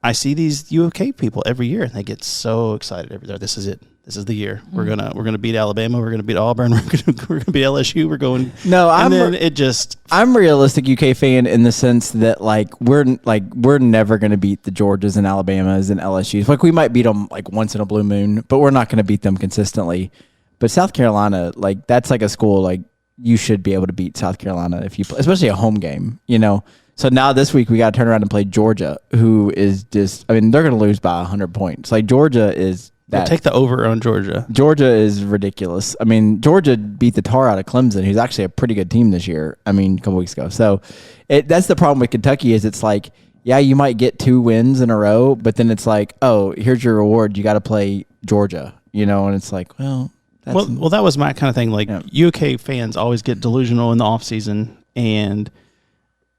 I see these UK people every year, and they get so excited every year. This is it. This is the year. We're gonna beat Alabama. We're gonna beat Auburn. We're gonna beat LSU. We're going. No, I'm a realistic UK fan in the sense that we're never going to beat the Georgias and Alabamas and LSU's. Like, we might beat them like once in a blue moon, but we're not going to beat them consistently. But South Carolina, like, that's like a school, like, you should be able to beat South Carolina if you play, especially a home game, you know. So now this week we got to turn around and play Georgia, who is just, I mean, they're going to lose by 100 points. Like, Georgia is that. Take the over on Georgia. Georgia is ridiculous. I mean, Georgia beat the tar out of Clemson, who's actually a pretty good team this year. I mean, a couple weeks ago. So that's the problem with Kentucky is it's like, yeah, you might get 2 wins in a row, but then it's like, oh, here's your reward. You got to play Georgia, you know, and it's like, well. Well, that was my kind of thing. Like, UK fans always get delusional in the offseason, and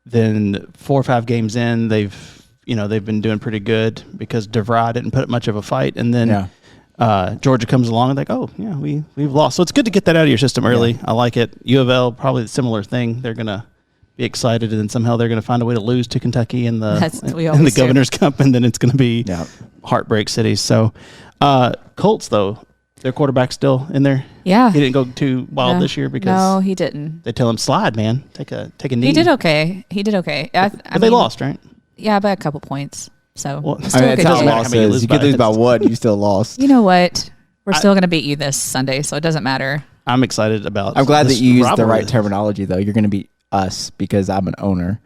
then 4 or 5 games in, they've been doing pretty good because DeVry didn't put up much of a fight, and then Georgia comes along and like, oh yeah, we've lost. So it's good to get that out of your system early. I like it. U of L probably a similar thing. They're gonna be excited, and then somehow they're gonna find a way to lose to Kentucky in the Governor's Cup, and then it's gonna be heartbreak cities. So Colts though. Their quarterback's still in there. Yeah, he didn't go too wild this year because he didn't. They tell him slide, man, take a knee. He did okay. But they lost, right? Yeah, by a couple points. So it's how loss is. You could lose by one, you still lost. You know what? We're still going to beat you this Sunday, so it doesn't matter. I'm excited about. I'm glad that you used the right terminology, though. You're going to beat us because I'm an owner.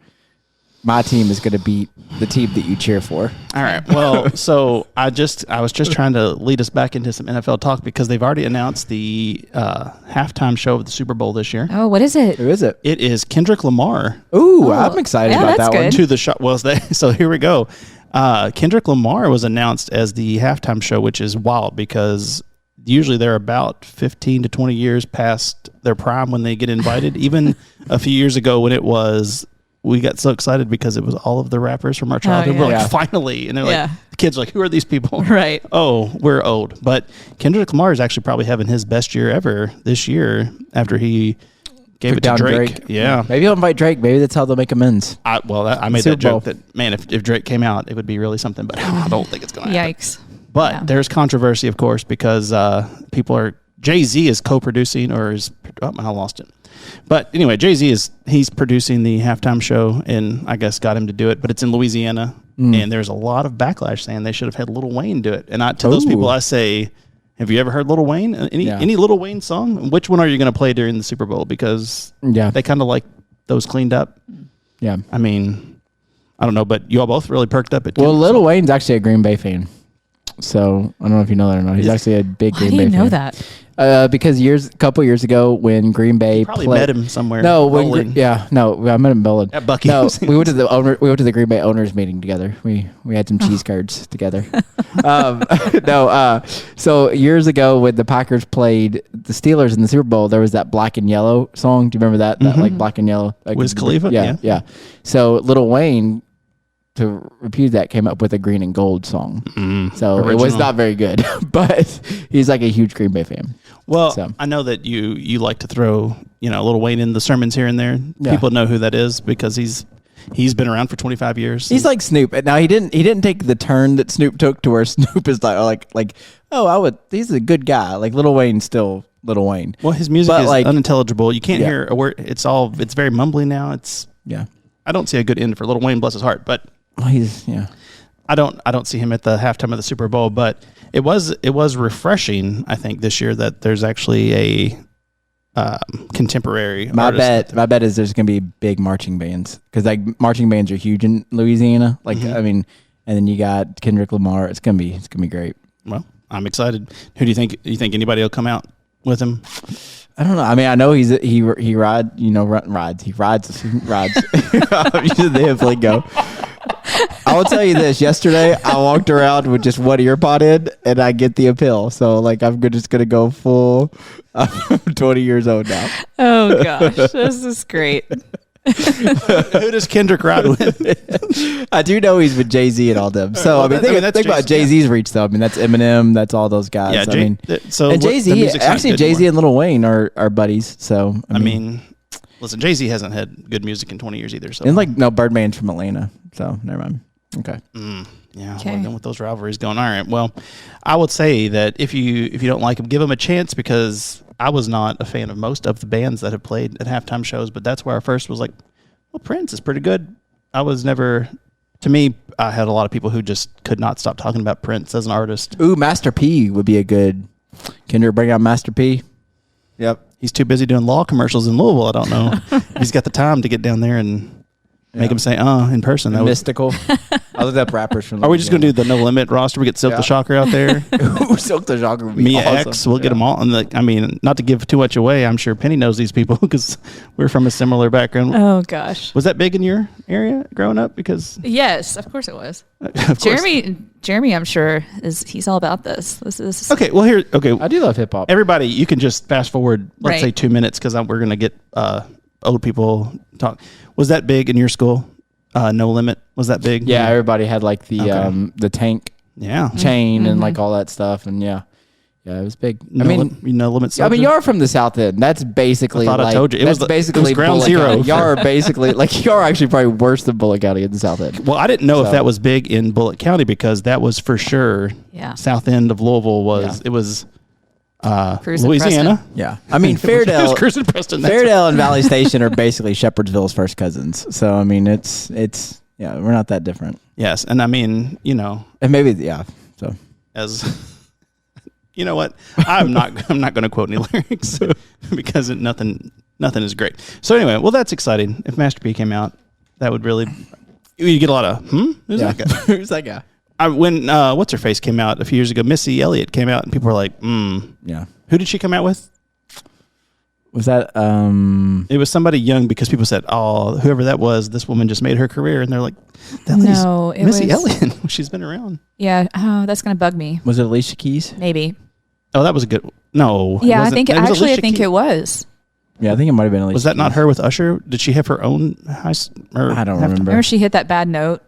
My team is going to beat the team that you cheer for. All right. Well, so I was just trying to lead us back into some NFL talk because they've already announced the halftime show of the Super Bowl this year. Oh, what is it? Who is it? It is Kendrick Lamar. Ooh, I'm excited about that one. To the show. Well, so here we go. Kendrick Lamar was announced as the halftime show, which is wild because usually they're about 15 to 20 years past their prime when they get invited. Even a few years ago when it was, we got so excited because it was all of the rappers from our childhood. We're like, finally. And they're like, the kids are like, who are these people? Right. Oh, we're old. But Kendrick Lamar is actually probably having his best year ever this year after he gave it to Drake. Yeah. Maybe he'll invite Drake. Maybe that's how they'll make amends. I made that joke that, man, if Drake came out, it would be really something. But I don't think it's going to happen. Yikes. But there's controversy, of course, because Jay-Z is co-producing I lost it. But anyway, Jay-Z he's producing the halftime show and I guess got him to do it, but it's in Louisiana. And there's a lot of backlash saying they should have had Lil Wayne do it. And to those people, I say, have you ever heard Lil Wayne? Any Lil Wayne song? Which one are you going to play during the Super Bowl? Because they kind of like those cleaned up. Yeah. I mean, I don't know, but you all both really perked up at Lil Wayne's actually a Green Bay fan. So I don't know if you know that or not. He's actually a big Green Bay fan. I didn't know that. Because a couple years ago when Green Bay probably met him somewhere. No, I met him in Bowling. At Buc-ee's. No, we went to the Green Bay owners meeting together. We had some cheese curds together. So years ago when the Packers played the Steelers in the Super Bowl, there was that Black and Yellow song. Do you remember that? That like Black and Yellow, like Wiz Khalifa. Yeah. So Lil Wayne, to repeat that, came up with a Green and Gold song. So original. It was not very good, but he's like a huge Green Bay fan. Well, I know that you like to throw Lil Wayne in the sermons here and there. Yeah. People know who that is because he's been around for 25 years. He's like Snoop. Now he didn't take the turn that Snoop took to where Snoop is he's a good guy. Like Lil Wayne's still Lil Wayne. Well, his music is unintelligible. You can't hear a word. It's very mumbly now. I don't see a good end for Lil Wayne, bless his heart, but I don't see him at the halftime of the Super Bowl, but it was refreshing, I think, this year that there's actually a contemporary. My bet is there's going to be big marching bands because like marching bands are huge in Louisiana. Like I mean, and then you got Kendrick Lamar. It's gonna be great. Well, I'm excited. Who do you think? Do you think anybody will come out with him? I don't know. I mean, I know he rides. He rides. You should definitely go. I will tell you this. Yesterday, I walked around with just one ear pod in, and I get the appeal. So, like, I'm just going to go full. I'm 20 years old now. Oh, gosh. This is great. Who does Kendrick ride with? I do know he's with Jay-Z and all them. So, I mean, think about Jay-Z's reach, though. I mean, that's Eminem. That's all those guys. Yeah, and Jay-Z, actually, Jay-Z and Lil Wayne are buddies. So, I mean, listen, Jay-Z hasn't had good music in 20 years either. So, and Birdman's from Atlanta. So, never mind. Okay. Yeah, well, then with those rivalries going, all right. Well, I would say that if you don't like them, give them a chance because I was not a fan of most of the bands that have played at halftime shows, but that's where I first was like, well, Prince is pretty good. I was never, to me, I had a lot of people who just could not stop talking about Prince as an artist. Ooh, Master P would be a good. Kendrick bring out Master P. Yep. He's too busy doing law commercials in Louisville. I don't know if he's got the time to get down there and make him say in person. That mystical. I looked up rappers from. Are we just going to do the No Limit roster? We get Silk the Shocker out there. Ooh, Silk the Shocker would be Mia awesome. X. We'll get them all. And I mean, not to give too much away, I'm sure Penny knows these people because we're from a similar background. Oh gosh, was that big in your area growing up? Because yes, of course it was. Of Jeremy, I'm sure he's all about this. This is okay. Well, I do love hip hop. Everybody, you can just fast forward. Let's say 2 minutes because we're going to get old people talk. Was that big in your school? No Limit, was that big? Yeah, everybody had like the tank chain and like all that stuff, and yeah, it was big. No Limit. I mean, you're from the South End. That's basically I told you. It was ground zero. Y'all are basically you're actually probably worse than Bullitt County in the South End. Well, I didn't know if that was big in Bullitt County because that was for sure. Yeah. South End of Louisville was it was. Louisiana. Yeah. I mean, Fairdale and Valley Station are basically Shepherdsville's first cousins. So, I mean, it's we're not that different. Yes. And I mean, and maybe, so. As, you know what? I'm not going to quote any lyrics because nothing Nothing is great. So anyway, well, that's exciting. If Master P came out, that would really, you get a lot of, Who's that guy? Who's that guy? When What's Her Face came out a few years ago, Missy Elliott came out, and people were like, Yeah. Who did she come out with? Was that, It was somebody young, because people said, oh, whoever that was, this woman just made her career. And they're like, No, it Missy was Elliott. She's been around. Yeah. Oh, that's gonna bug me. was it Alicia Keys? Maybe. Oh, that was a good, no. Yeah, I it think was actually, I Alicia think Keys. it was. Yeah, I think it might have been Alicia Was that not Keys. her with Usher? Did she have her own I don't remember. Remember she hit that bad note?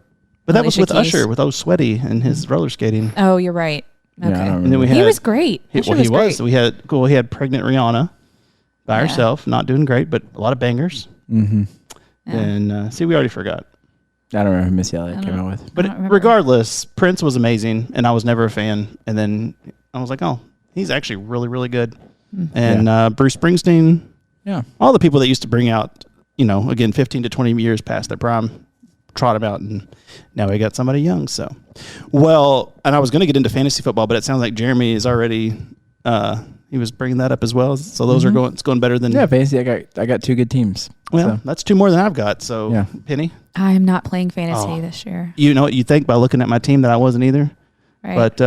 But that was Alicia with Keys. Usher, with Sweaty and his roller skating. Oh, you're right. Okay. Yeah, I don't And then we had, He was great. He, Usher well, he was. great. We had pregnant Rihanna by Yeah. herself, not doing great, but a lot of bangers. Mm-hmm. Yeah. And see, we already forgot. I don't remember who Missy Elliott I came don't- out with. But don't remember. regardless, Prince was amazing, and I was never a fan. And then I was like, oh, he's actually really, really good. And Bruce Springsteen, Yeah. all the people that used to bring out, again, 15 to 20 years past their prime, trot him out, and now we got somebody young. So, well, and I was going to get into fantasy football, but it sounds like Jeremy is already, he was bringing that up as well. So those are it's going better than, Yeah, fantasy. I got 2 good teams. well, so. that's 2 more than I've got. So, Yeah. Penny, I'm not playing fantasy Oh. this year. you know what you think by looking at my team that I wasn't either? Right. But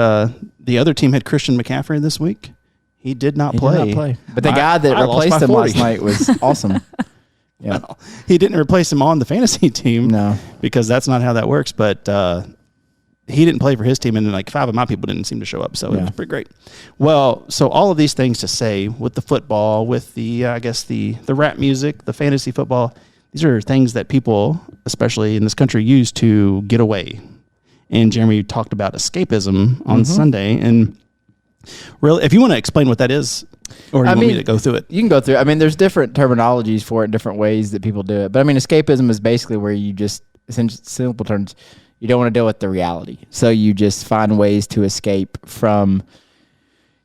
the other team had Christian McCaffrey this week. He did not He play. did not play. But the I- guy that I lost replaced by him 40. last night was awesome. Yeah. Well, he didn't replace him on the fantasy team. No. Because that's not how that works. But he didn't play for his team, and then like 5 of my people didn't seem to show up. So it Yeah. was pretty great. Well, so all of these things to say with the football, with the I guess the rap music, the fantasy football, these are things that people, especially in this country, use to get away. And Jeremy talked about escapism on Sunday, and really, if you want to explain what that is, or you want me to go through it. You can go through. I mean, there's different terminologies for it, different ways that people do it. But I mean, escapism is basically where you just, in simple terms, you don't want to deal with the reality. So you just find ways to escape from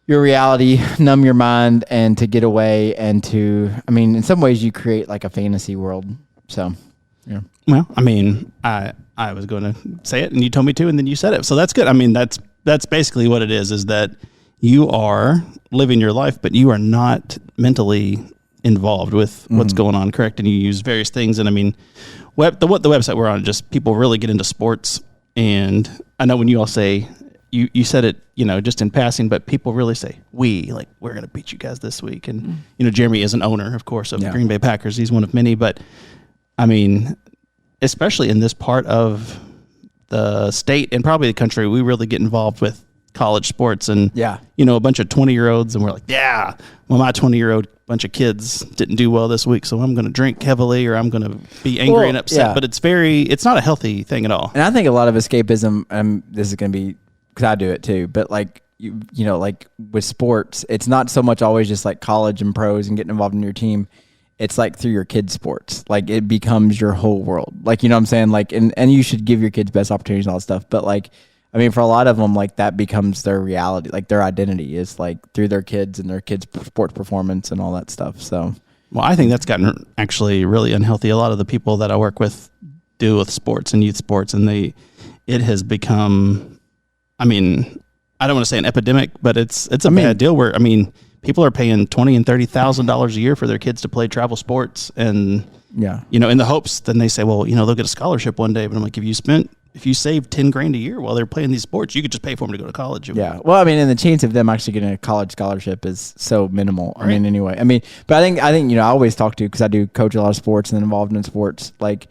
your reality, numb your mind, and to get away. And to, I mean, in some ways, you create like a fantasy world. So, yeah. Well, I mean, I was going to say it, and you told me to, and then you said it. So that's good. I mean, that's basically what it is that you are living your life, but you are not mentally involved with what's going on, correct? And you use various things. And I mean, the website we're on, just people really get into sports. And I know when you all say, you said it, just in passing, but people really say, we're going to beat you guys this week. And, Jeremy is an owner, of course, of the Green Bay Packers. He's one of many, but I mean, especially in this part of the state and probably the country, we really get involved with college sports and, a bunch of 20-year-olds. And we're like, yeah, well, my 20-year-old bunch of kids didn't do well this week, so I'm going to drink heavily or I'm going to be angry and upset. Yeah. But it's not a healthy thing at all. And I think a lot of escapism, this is going to be, because I do it too, but like, like with sports, it's not so much always just like college and pros and getting involved in your team. It's like through your kids' sports. Like it becomes your whole world. Like, you know what I'm saying? Like, and you should give your kids best opportunities and all that stuff. But like, I mean, for a lot of them, like that becomes their reality. Like their identity is like through their kids and their kids' sports performance and all that stuff. So, well, I think that's gotten actually really unhealthy. A lot of the people that I work with do with sports and youth sports, and it has become, I mean, I don't want to say an epidemic, but it's a bad deal where, I mean, people are paying $20,000 and $30,000 a year for their kids to play travel sports, and in the hopes, then they say, well, they'll get a scholarship one day. But I'm like, if you save $10,000 a year while they're playing these sports, you could just pay for them to go to college. Yeah. Well, I mean, and the chance of them actually getting a college scholarship is so minimal. Right. I mean, anyway, but I think, I always talk to, because I do coach a lot of sports and involved in sports. Like,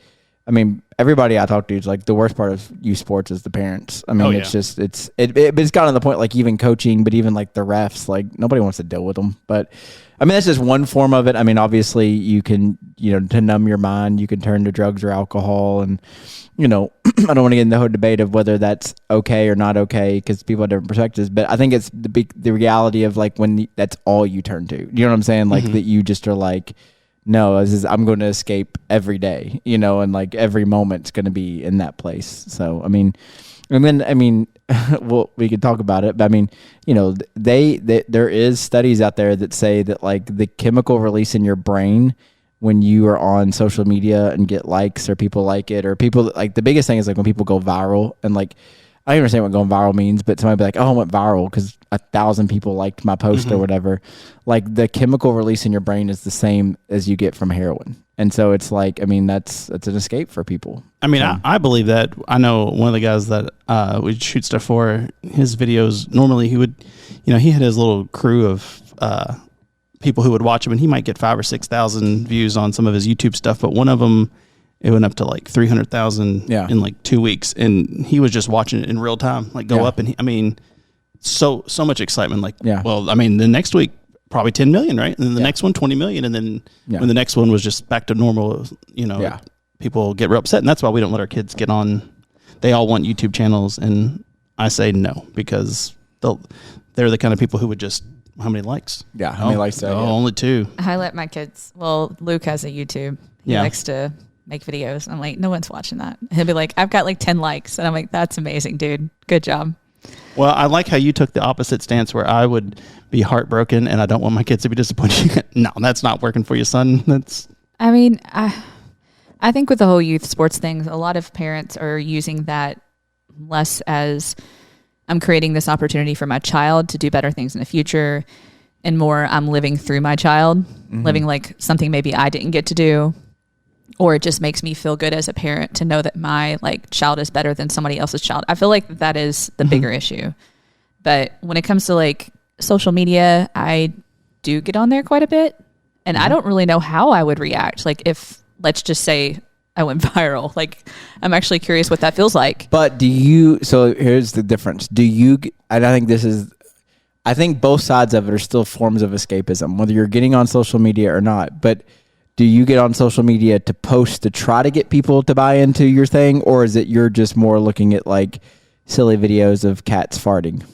I mean, everybody I talk to is like, the worst part of youth sports is the parents. I mean, it's just, but it's gotten to the point, like even coaching, but even like the refs, like nobody wants to deal with them. But I mean, that's just one form of it. I mean, obviously you can, to numb your mind, you can turn to drugs or alcohol. And, I don't want to get in the whole debate of whether that's okay or not okay, because people have different perspectives. But I think it's the reality of like when that's all you turn to. You know what I'm saying? Like that you just are like, no, I'm going to escape every day, and like every moment's going to be in that place. So, I mean, and then, well, we could talk about it, but I mean, there is studies out there that say that like the chemical release in your brain when you are on social media and get likes or people like it, or people like, the biggest thing is like when people go viral, and like, I don't understand what going viral means, but somebody be like, oh, I went viral because 1,000 people liked my post or whatever, like the chemical release in your brain is the same as you get from heroin. And so it's like, I mean, that's an escape for people. I mean, I believe that. I know one of the guys that we shoot stuff for, his videos, normally he would, he had his little crew of people who would watch him, and he might get 5,000 or 6,000 views on some of his YouTube stuff, but one of them, it went up to like 300,000 in like 2 weeks, and he was just watching it in real time, like go up, and so much excitement. Like, well, I mean, the next week probably 10 million, right? And then the next one 20 million, and then when the next one was just back to normal, people get real upset, and that's why we don't let our kids get on. They all want YouTube channels, and I say no, because they're the kind of people who would just, how many likes? Yeah, how many likes? Only 2. I let my kids. Well, Luke has a YouTube. He likes to make videos. I'm like, no one's watching that. He'll be like, I've got like 10 likes, and I'm like, that's amazing, dude. Good job. Well, I like how you took the opposite stance, where I would be heartbroken and I don't want my kids to be disappointed. No, that's not working for you, son. I mean, I think with the whole youth sports thing, a lot of parents are using that less as I'm creating this opportunity for my child to do better things in the future, and more I'm living through my child, living like something maybe I didn't get to do, or it just makes me feel good as a parent to know that my like child is better than somebody else's child. I feel like that is the bigger issue. But when it comes to like social media, I do get on there quite a bit, and I don't really know how I would react. Like if, let's just say, I went viral. Like, I'm actually curious what that feels like. But so here's the difference. I think both sides of it are still forms of escapism, whether you're getting on social media or not. But do you get on social media to post to try to get people to buy into your thing? Or is it you're just more looking at like silly videos of cats farting?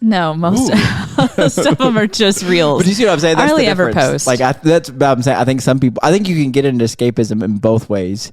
No, most of them are just reels. But you see what I'm saying? That's I hardly the ever post. Like that's what I'm saying. I think I think you can get into escapism in both ways.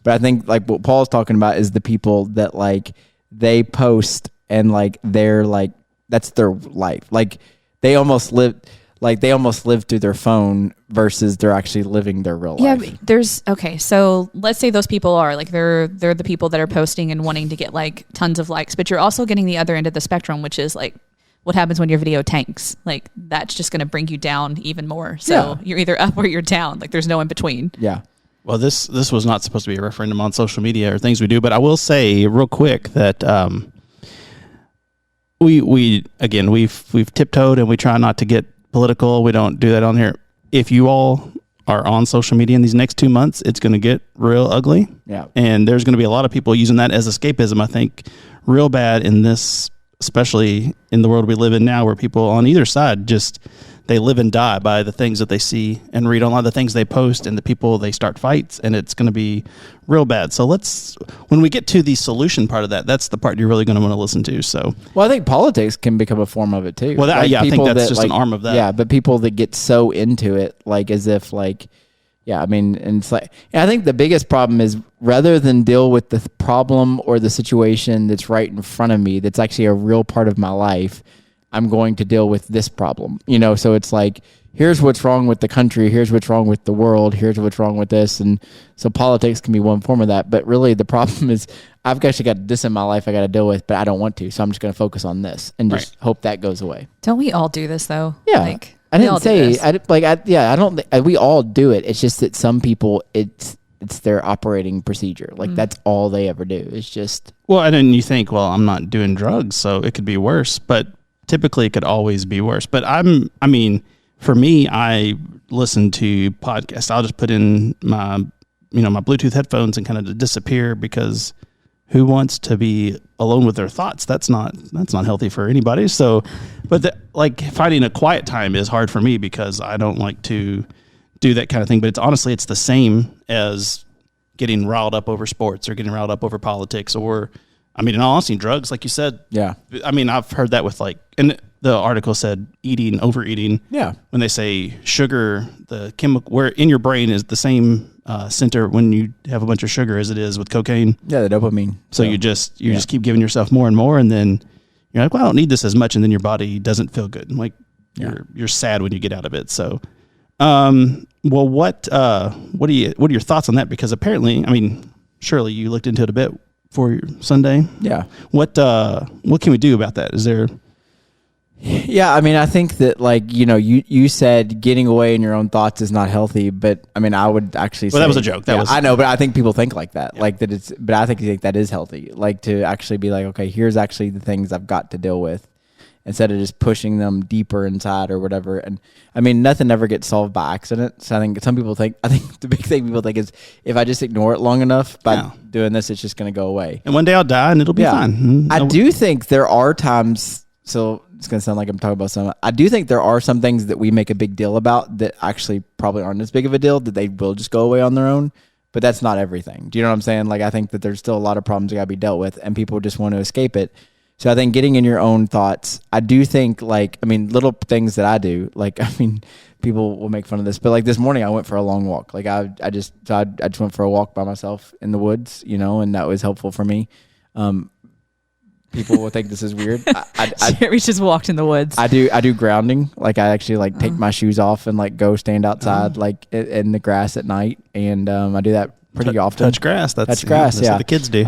But I think like what Paul's talking about is the people that like they post and like they're like, that's their life. Like they almost live through their phone versus they're actually living their real life. Yeah, so let's say those people are like, they're the people that are posting and wanting to get like tons of likes, but you're also getting the other end of the spectrum, which is like, what happens when your video tanks? Like that's just going to bring you down even more. So you're either up or you're down. Like there's no in between. Yeah. Well, this was not supposed to be a referendum on social media or things we do, but I will say real quick that we've tiptoed and we try not to get political. We don't do that on here. If you all are on social media in these next 2 months, it's going to get real ugly. Yeah. And there's going to be a lot of people using that as escapism, I think, real bad in this, especially in the world we live in now, where people on either side just, they live and die by the things that they see and read online, the things they post, and the people they start fights, and it's going to be real bad. So when we get to the solution part of that, that's the part you're really going to want to listen to. So, well, I think politics can become a form of it too. Well, I think that's just an arm of that. Yeah, but people that get so into it, like as if like, yeah, I mean, and it's like, I think the biggest problem is rather than deal with the problem or the situation that's right in front of me, that's actually a real part of my life, I'm going to deal with this problem, so it's like, here's what's wrong with the country, here's what's wrong with the world, here's what's wrong with this. And so politics can be one form of that, but really the problem is I've actually got this in my life I got to deal with, but I don't want to, so I'm just going to focus on this and just hope that goes away. Don't we all do this though? Yeah. Like, I didn't say, I don't, we all do it. It's just that some people, it's their operating procedure. Like that's all they ever do. It's just. Well, and then you think, well, I'm not doing drugs, so it could be worse, but typically it could always be worse. But for me, I listen to podcasts. I'll just put in my Bluetooth headphones and kind of disappear, because who wants to be alone with their thoughts? That's not healthy for anybody. So, but finding a quiet time is hard for me because I don't like to do that kind of thing. But it's the same as getting riled up over sports or getting riled up over politics or, in all honesty, drugs, like you said. Yeah. I've heard that with and the article said overeating. Yeah. When they say sugar, the chemical where in your brain is the same center when you have a bunch of sugar as it is with cocaine. Yeah, the dopamine. So you just keep giving yourself more and more, and then you're like, well, I don't need this as much, and then your body doesn't feel good. Like you're sad when you get out of it. So, well, what are your thoughts on that? Because apparently, surely you looked into it a bit for your Sunday. Yeah. What can we do about that? Is there? Yeah, I mean, I think that, like, you said getting away in your own thoughts is not healthy, but I mean, I would actually say... Well, that was a joke. I know, but I think people think like that. Yeah. Like that it's... But I think that is healthy. Like to actually be like, okay, here's actually the things I've got to deal with, instead of just pushing them deeper inside or whatever. And I mean, nothing ever gets solved by accident. So I think the big thing people think is if I just ignore it long enough by doing this, it's just going to go away. And one day I'll die and it'll be fine. I do think there are times, so it's going to sound like I'm talking about some, I do think there are some things that we make a big deal about that actually probably aren't as big of a deal, that they will just go away on their own. But that's not everything. Do you know what I'm saying? Like, I think that there's still a lot of problems that got to be dealt with and people just want to escape it. So I think getting in your own thoughts, I do think, like, I mean, little things that I do, like, I mean, people will make fun of this, but like this morning I went for a long walk. Like I just went for a walk by myself in the woods, and that was helpful for me. People will think this is weird. We just walked in the woods. I do grounding. Like I actually like take my shoes off and like go stand outside like in the grass at night. And I do that pretty often. Touch grass. That's what the kids do.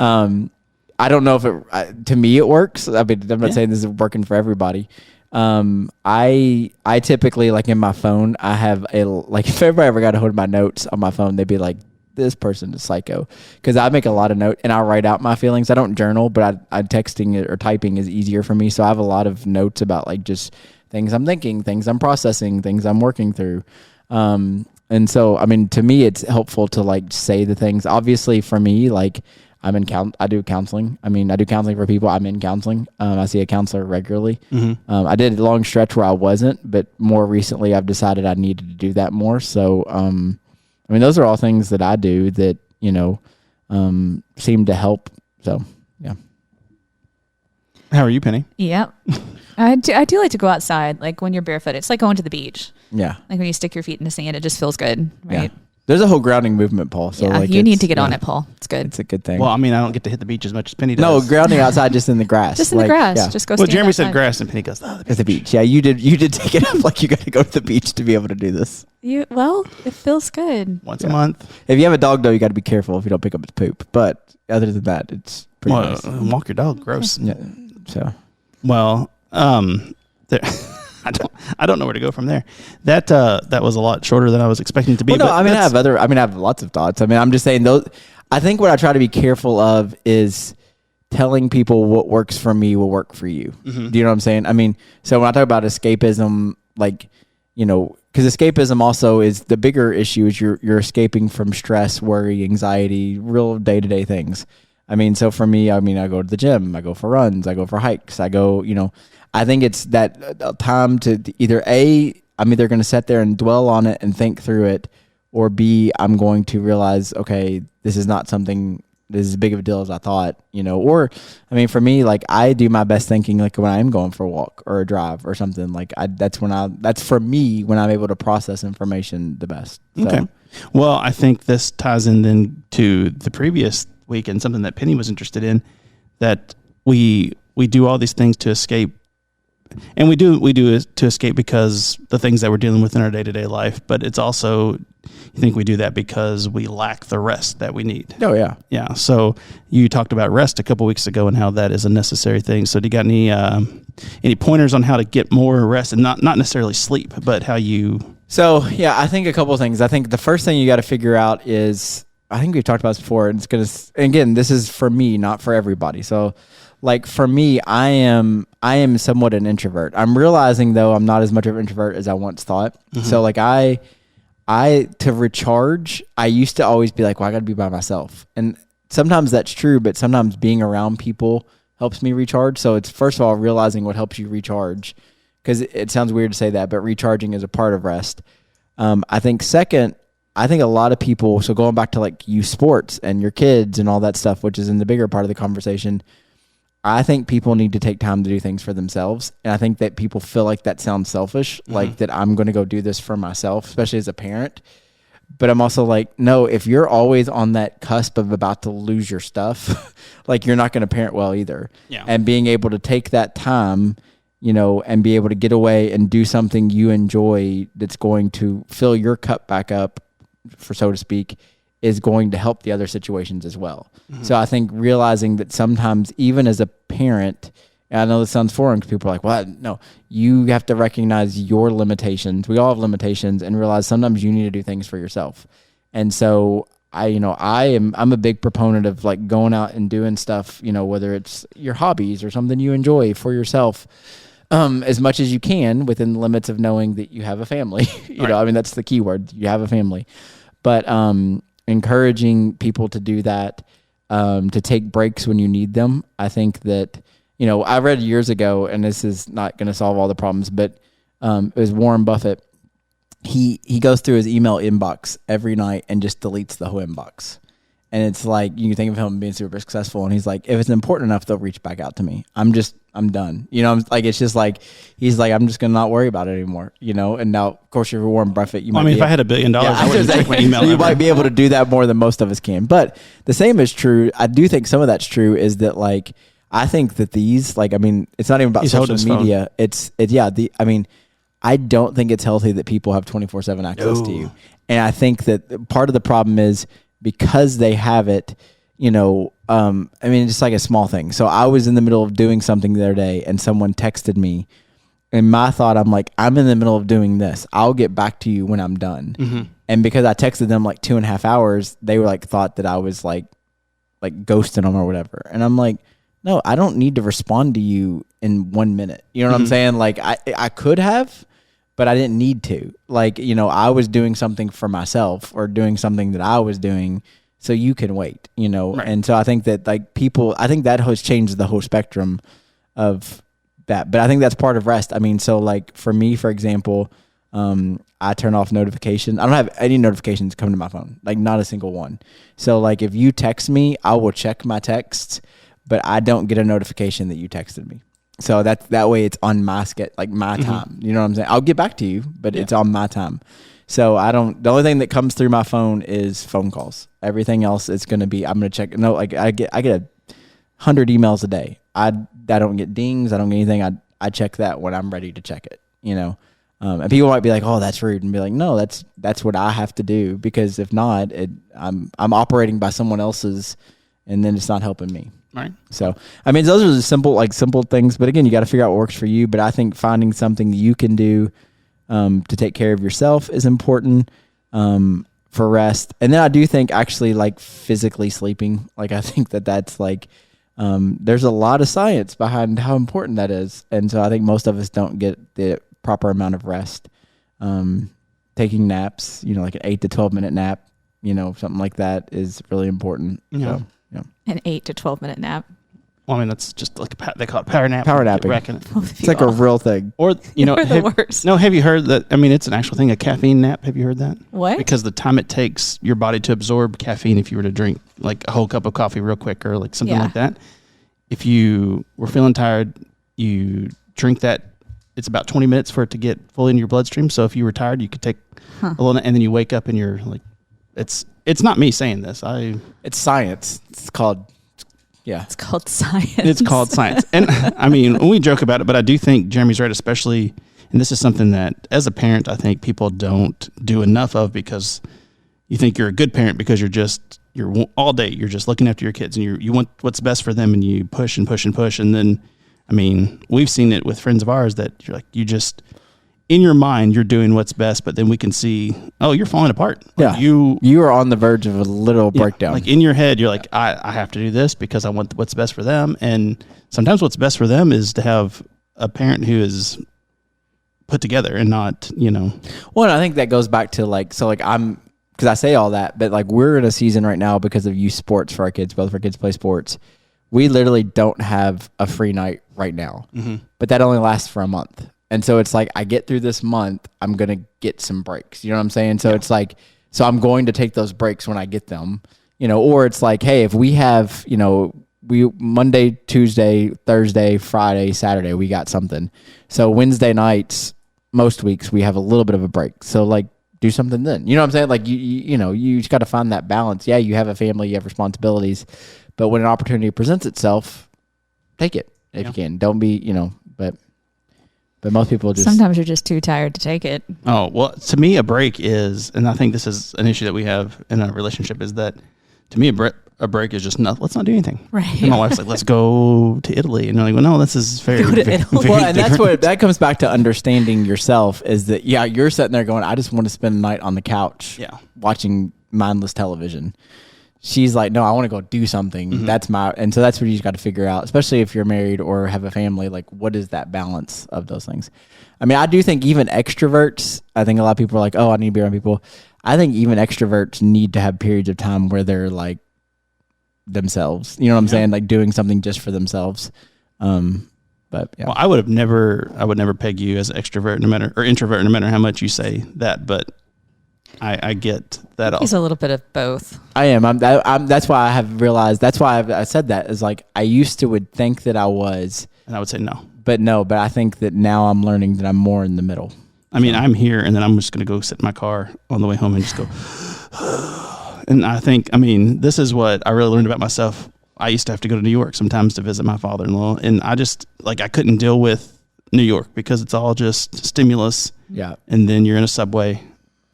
I don't know if it, to me it works. I mean, I'm not saying this is working for everybody. I typically, like in my phone, I have like if everybody ever got a hold of my notes on my phone, they'd be like, this person is psycho. Because I make a lot of notes and I write out my feelings. I don't journal, but I texting it or typing is easier for me. So I have a lot of notes about like just things I'm thinking, things I'm processing, things I'm working through. And so, I mean, to me, it's helpful to like say the things. Obviously for me, like I do counseling. I mean, I do counseling for people. I'm in counseling. I see a counselor regularly. Mm-hmm. I did a long stretch where I wasn't, but more recently I've decided I needed to do that more. So, I mean, those are all things that I do that, seem to help. So, yeah. How are you, Penny? Yep. I do like to go outside, like when you're barefoot. It's like going to the beach. Yeah. Like when you stick your feet in the sand, it just feels good, right? Yeah. There's a whole grounding movement, Paul. So yeah, like you need to get on it, Paul. It's good. It's a good thing. Well, I mean, I don't get to hit the beach as much as Penny does. No, grounding outside, just in the grass. Just in the grass. Yeah. Just go. Well, Jeremy outside. said grass, and Penny goes, at the beach. Yeah, you did take it up like you got to go to the beach to be able to do this. Well, it feels good. Once a month. If you have a dog, though, you got to be careful if you don't pick up its poop. But other than that, it's pretty nice. Walk your dog. Gross. Yeah. So. Well, I don't know where to go from there. That was a lot shorter than I was expecting to be. Well, no, I have lots of thoughts. I mean, I'm just saying those. I think what I try to be careful of is telling people what works for me will work for you. Mm-hmm. Do you know what I'm saying? I mean, so when I talk about escapism, like, because escapism also is the bigger issue is you're escaping from stress, worry, anxiety, real day-to-day things. I mean, so for me, I go to the gym, I go for runs, I go for hikes, I go, I think it's that time to either A, I'm either going to sit there and dwell on it and think through it, or B, I'm going to realize, okay, this is not something that is as big of a deal as I thought, or, I mean, for me, like I do my best thinking, like when I am going for a walk or a drive or something, like that's for me when I'm able to process information the best. So. Okay. Well, I think this ties in then to the previous week and something that Penny was interested in, that we do all these things to escape. And we do it to escape because the things that we're dealing with in our day-to-day life, but it's also, I think we do that because we lack the rest that we need. Oh, yeah. Yeah. So you talked about rest a couple weeks ago and how that is a necessary thing. So do you got any pointers on how to get more rest, and not necessarily sleep, but how you... So, yeah, I think a couple of things. I think the first thing you got to figure out is, I think we've talked about this before, and again, this is for me, not for everybody. So, like for me, I am somewhat an introvert. I'm realizing though I'm not as much of an introvert as I once thought. Mm-hmm. So like I to recharge, I used to always be like, well, I got to be by myself. And sometimes that's true, but sometimes being around people helps me recharge. So it's first of all realizing what helps you recharge, because it sounds weird to say that, but recharging is a part of rest. I think second, I think a lot of people, so going back to like youth sports and your kids and all that stuff, which is in the bigger part of the conversation, I think people need to take time to do things for themselves. And I think that people feel like that sounds selfish, mm-hmm. like that I'm going to go do this for myself, especially as a parent. But I'm also like, no, if you're always on that cusp of about to lose your stuff, like you're not going to parent well either. Yeah. And being able to take that time, and be able to get away and do something you enjoy that's going to fill your cup back up, for so to speak, is going to help the other situations as well. Mm-hmm. So I think realizing that sometimes even as a parent, And I know this sounds foreign because people are like, well, no, you have to recognize your limitations. We all have limitations and realize sometimes you need to do things for yourself. And so I'm a big proponent of like going out and doing stuff, whether it's your hobbies or something you enjoy for yourself, as much as you can within the limits of knowing that you have a family. That's the key word. You have a family. But encouraging people to do that, to take breaks when you need them. I think that, I read years ago, and this is not going to solve all the problems, but it was Warren Buffett. He goes through his email inbox every night and just deletes the whole inbox. And it's like, you think of him being super successful, and he's like, if it's important enough, they'll reach back out to me. I'm done. It's just like, he's like, I'm just going to not worry about it anymore, And now, of course, you're Warren Buffett. If I had $1 billion, I wouldn't check my email. You might be able to do that more than most of us can. But the same is true. I do think some of that's true is that, like, I think that these, like, it's not even about social media. I don't think it's healthy that people have 24/7 access to you. And I think that part of the problem is because they have it, it's like a small thing. So I was in the middle of doing something the other day and someone texted me, and my thought, I'm like, I'm in the middle of doing this. I'll get back to you when I'm done. Mm-hmm. And because I texted them like 2.5 hours, they were like, thought that I was like ghosting them or whatever. And I'm like, no, I don't need to respond to you in 1 minute. You know what I'm saying? Like I could have, but I didn't need to. Like, I was doing something for myself or doing something that I was doing, so you can wait, Right. And so I think that I think that has changed the whole spectrum of that. But I think that's part of rest. So like for me, for example, I turn off notifications. I don't have any notifications come to my phone, like not a single one. So like if you text me, I will check my texts, but I don't get a notification that you texted me. So that way it's on my my time. You know what I'm saying? I'll get back to you, but it's on my time. So the only thing that comes through my phone is phone calls. Everything else is going to be, I'm going to check. No, like I get 100 emails a day. I don't get dings. I don't get anything. I check that when I'm ready to check it, and people might be like, oh, that's rude. And be like, no, that's what I have to do, because if not, I'm operating by someone else's, and then it's not helping me. Right. So, those are the simple things. But again, you got to figure out what works for you. But I think finding something that you can do to take care of yourself is important for rest. And then I do think actually like physically sleeping, like I think that's like there's a lot of science behind how important that is. And so I think most of us don't get the proper amount of rest. Taking naps, like an 8 to 12 minute nap, something like that is really important. Yeah. So, yeah. An 8 to 12 minute nap. Well, that's just like they call it power nap. Power napping. It's like a real thing. Or, the worst. No, have you heard that? It's an actual thing, a caffeine nap. Have you heard that? What? Because the time it takes your body to absorb caffeine, if you were to drink like a whole cup of coffee real quick or like something like that, if you were feeling tired, you drink that. It's about 20 minutes for it to get fully in your bloodstream. So if you were tired, you could take a little, and then you wake up and you're like, it's not me saying this. It's science. It's called. Yeah. It's called science. It's called science. And we joke about it, but I do think Jeremy's right, especially, and this is something that as a parent, I think people don't do enough of, because you think you're a good parent because you're all day, you're just looking after your kids and you want what's best for them, and you push and push and push. And then, we've seen it with friends of ours that you're like, you just, in your mind, you're doing what's best, but then we can see, oh, you're falling apart. Like you are on the verge of a little breakdown. Like in your head, you're like, I have to do this because I want what's best for them. And sometimes what's best for them is to have a parent who is put together and not, Well, I think that goes back to because I say all that, but we're in a season right now because of youth sports for our kids. Both of our kids play sports. We literally don't have a free night right now, but that only lasts for a month. And so it's like, I get through this month, I'm going to get some breaks. You know what I'm saying? So it's like, so I'm going to take those breaks when I get them, or it's like, hey, if we have, we Monday, Tuesday, Thursday, Friday, Saturday, we got something. So Wednesday nights, most weeks we have a little bit of a break. So do something then. You know what I'm saying? Like you just got to find that balance. Yeah, you have a family, you have responsibilities, but when an opportunity presents itself, take it if you can. Don't be, but most people just... Sometimes you're just too tired to take it. Oh, well, to me, a break is, and I think this is an issue that we have in a relationship, is that to me, a break is just let's not do anything. Right. And my wife's like, let's go to Italy. And they're like, well, no, this is very, Go to very, Italy. very Well, and that's different. what that comes back to understanding yourself is that, yeah, you're sitting there going, I just want to spend a night on the couch watching mindless television. She's like, no, I want to go do something. Mm-hmm. And so that's what you just got to figure out, especially if you're married or have a family, like what is that balance of those things? I mean, I do think even extroverts, I think a lot of people are like, oh, I need to be around people. I think even extroverts need to have periods of time where they're like themselves, you know what I'm saying? Like doing something just for themselves. But yeah. Well, I would never peg you as an extrovert or introvert, no matter how much you say that, but I get that. He's a little bit of both. I am. I'm that's why I have realized. That's why I said that is like I used to would think that I was, and I would say no. But I think that now I'm learning that I'm more in the middle. I mean, I'm here, and then I'm just going to go sit in my car on the way home and just go. And I think, this is what I really learned about myself. I used to have to go to New York sometimes to visit my father-in-law, and I just I couldn't deal with New York because it's all just stimulus. Yeah. And then you're in a subway,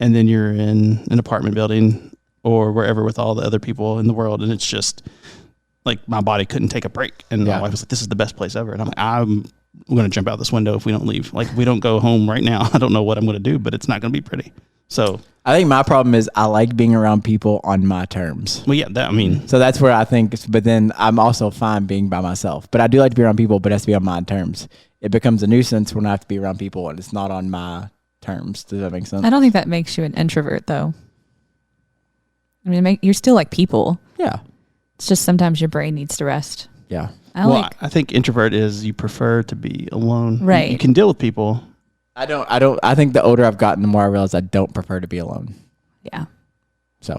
and then you're in an apartment building or wherever with all the other people in the world, and it's just like my body couldn't take a break. And my wife was like, "This is the best place ever," and I'm like, I'm going to jump out this window if we don't leave. Like, if we don't go home right now, I don't know what I'm going to do, but it's not going to be pretty. So I think my problem is I like being around people on my terms. Well, yeah, so that's where I think, but then I'm also fine being by myself. But I do like to be around people, but it has to be on my terms. It becomes a nuisance when I have to be around people and it's not on my terms. Does that make sense? I don't think that makes you an introvert, though. I mean, you're still like people. Yeah. It's just sometimes your brain needs to rest. Yeah. I think introvert is you prefer to be alone. Right. You can deal with people. I think the older I've gotten, the more I realize I don't prefer to be alone. Yeah. So.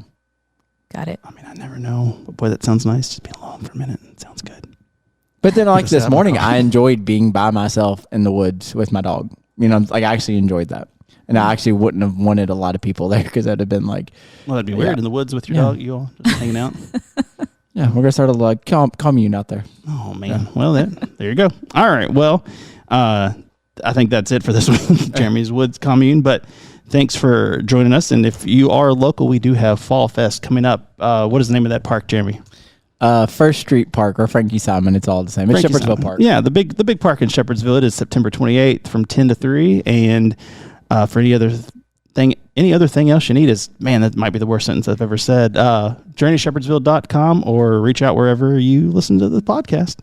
Got it. I never know. But boy, that sounds nice. Just be alone for a minute. It sounds good. But then like this morning, I enjoyed being by myself in the woods with my dog. You know, like I actually enjoyed that. And I actually wouldn't have wanted a lot of people there because I'd have been like. Well, that'd be weird in the woods with your dog, you all just hanging out. Yeah, we're going to start a like commune out there. Oh, man. Yeah. Well, there you go. All right. Well, I think that's it for this week, Jeremy's Woods Commune. But thanks for joining us. And if you are local, we do have Fall Fest coming up. What is the name of that park, Jeremy? First Street Park or Frankie Simon. It's all the same. It's Shepherdsville Park. Yeah, the big park in Shepherdsville. It is September 28th from 10 to 3. And for any other thing else you need is, man, that might be the worst sentence I've ever said. JourneyShepherdsville.com or reach out wherever you listen to the podcast.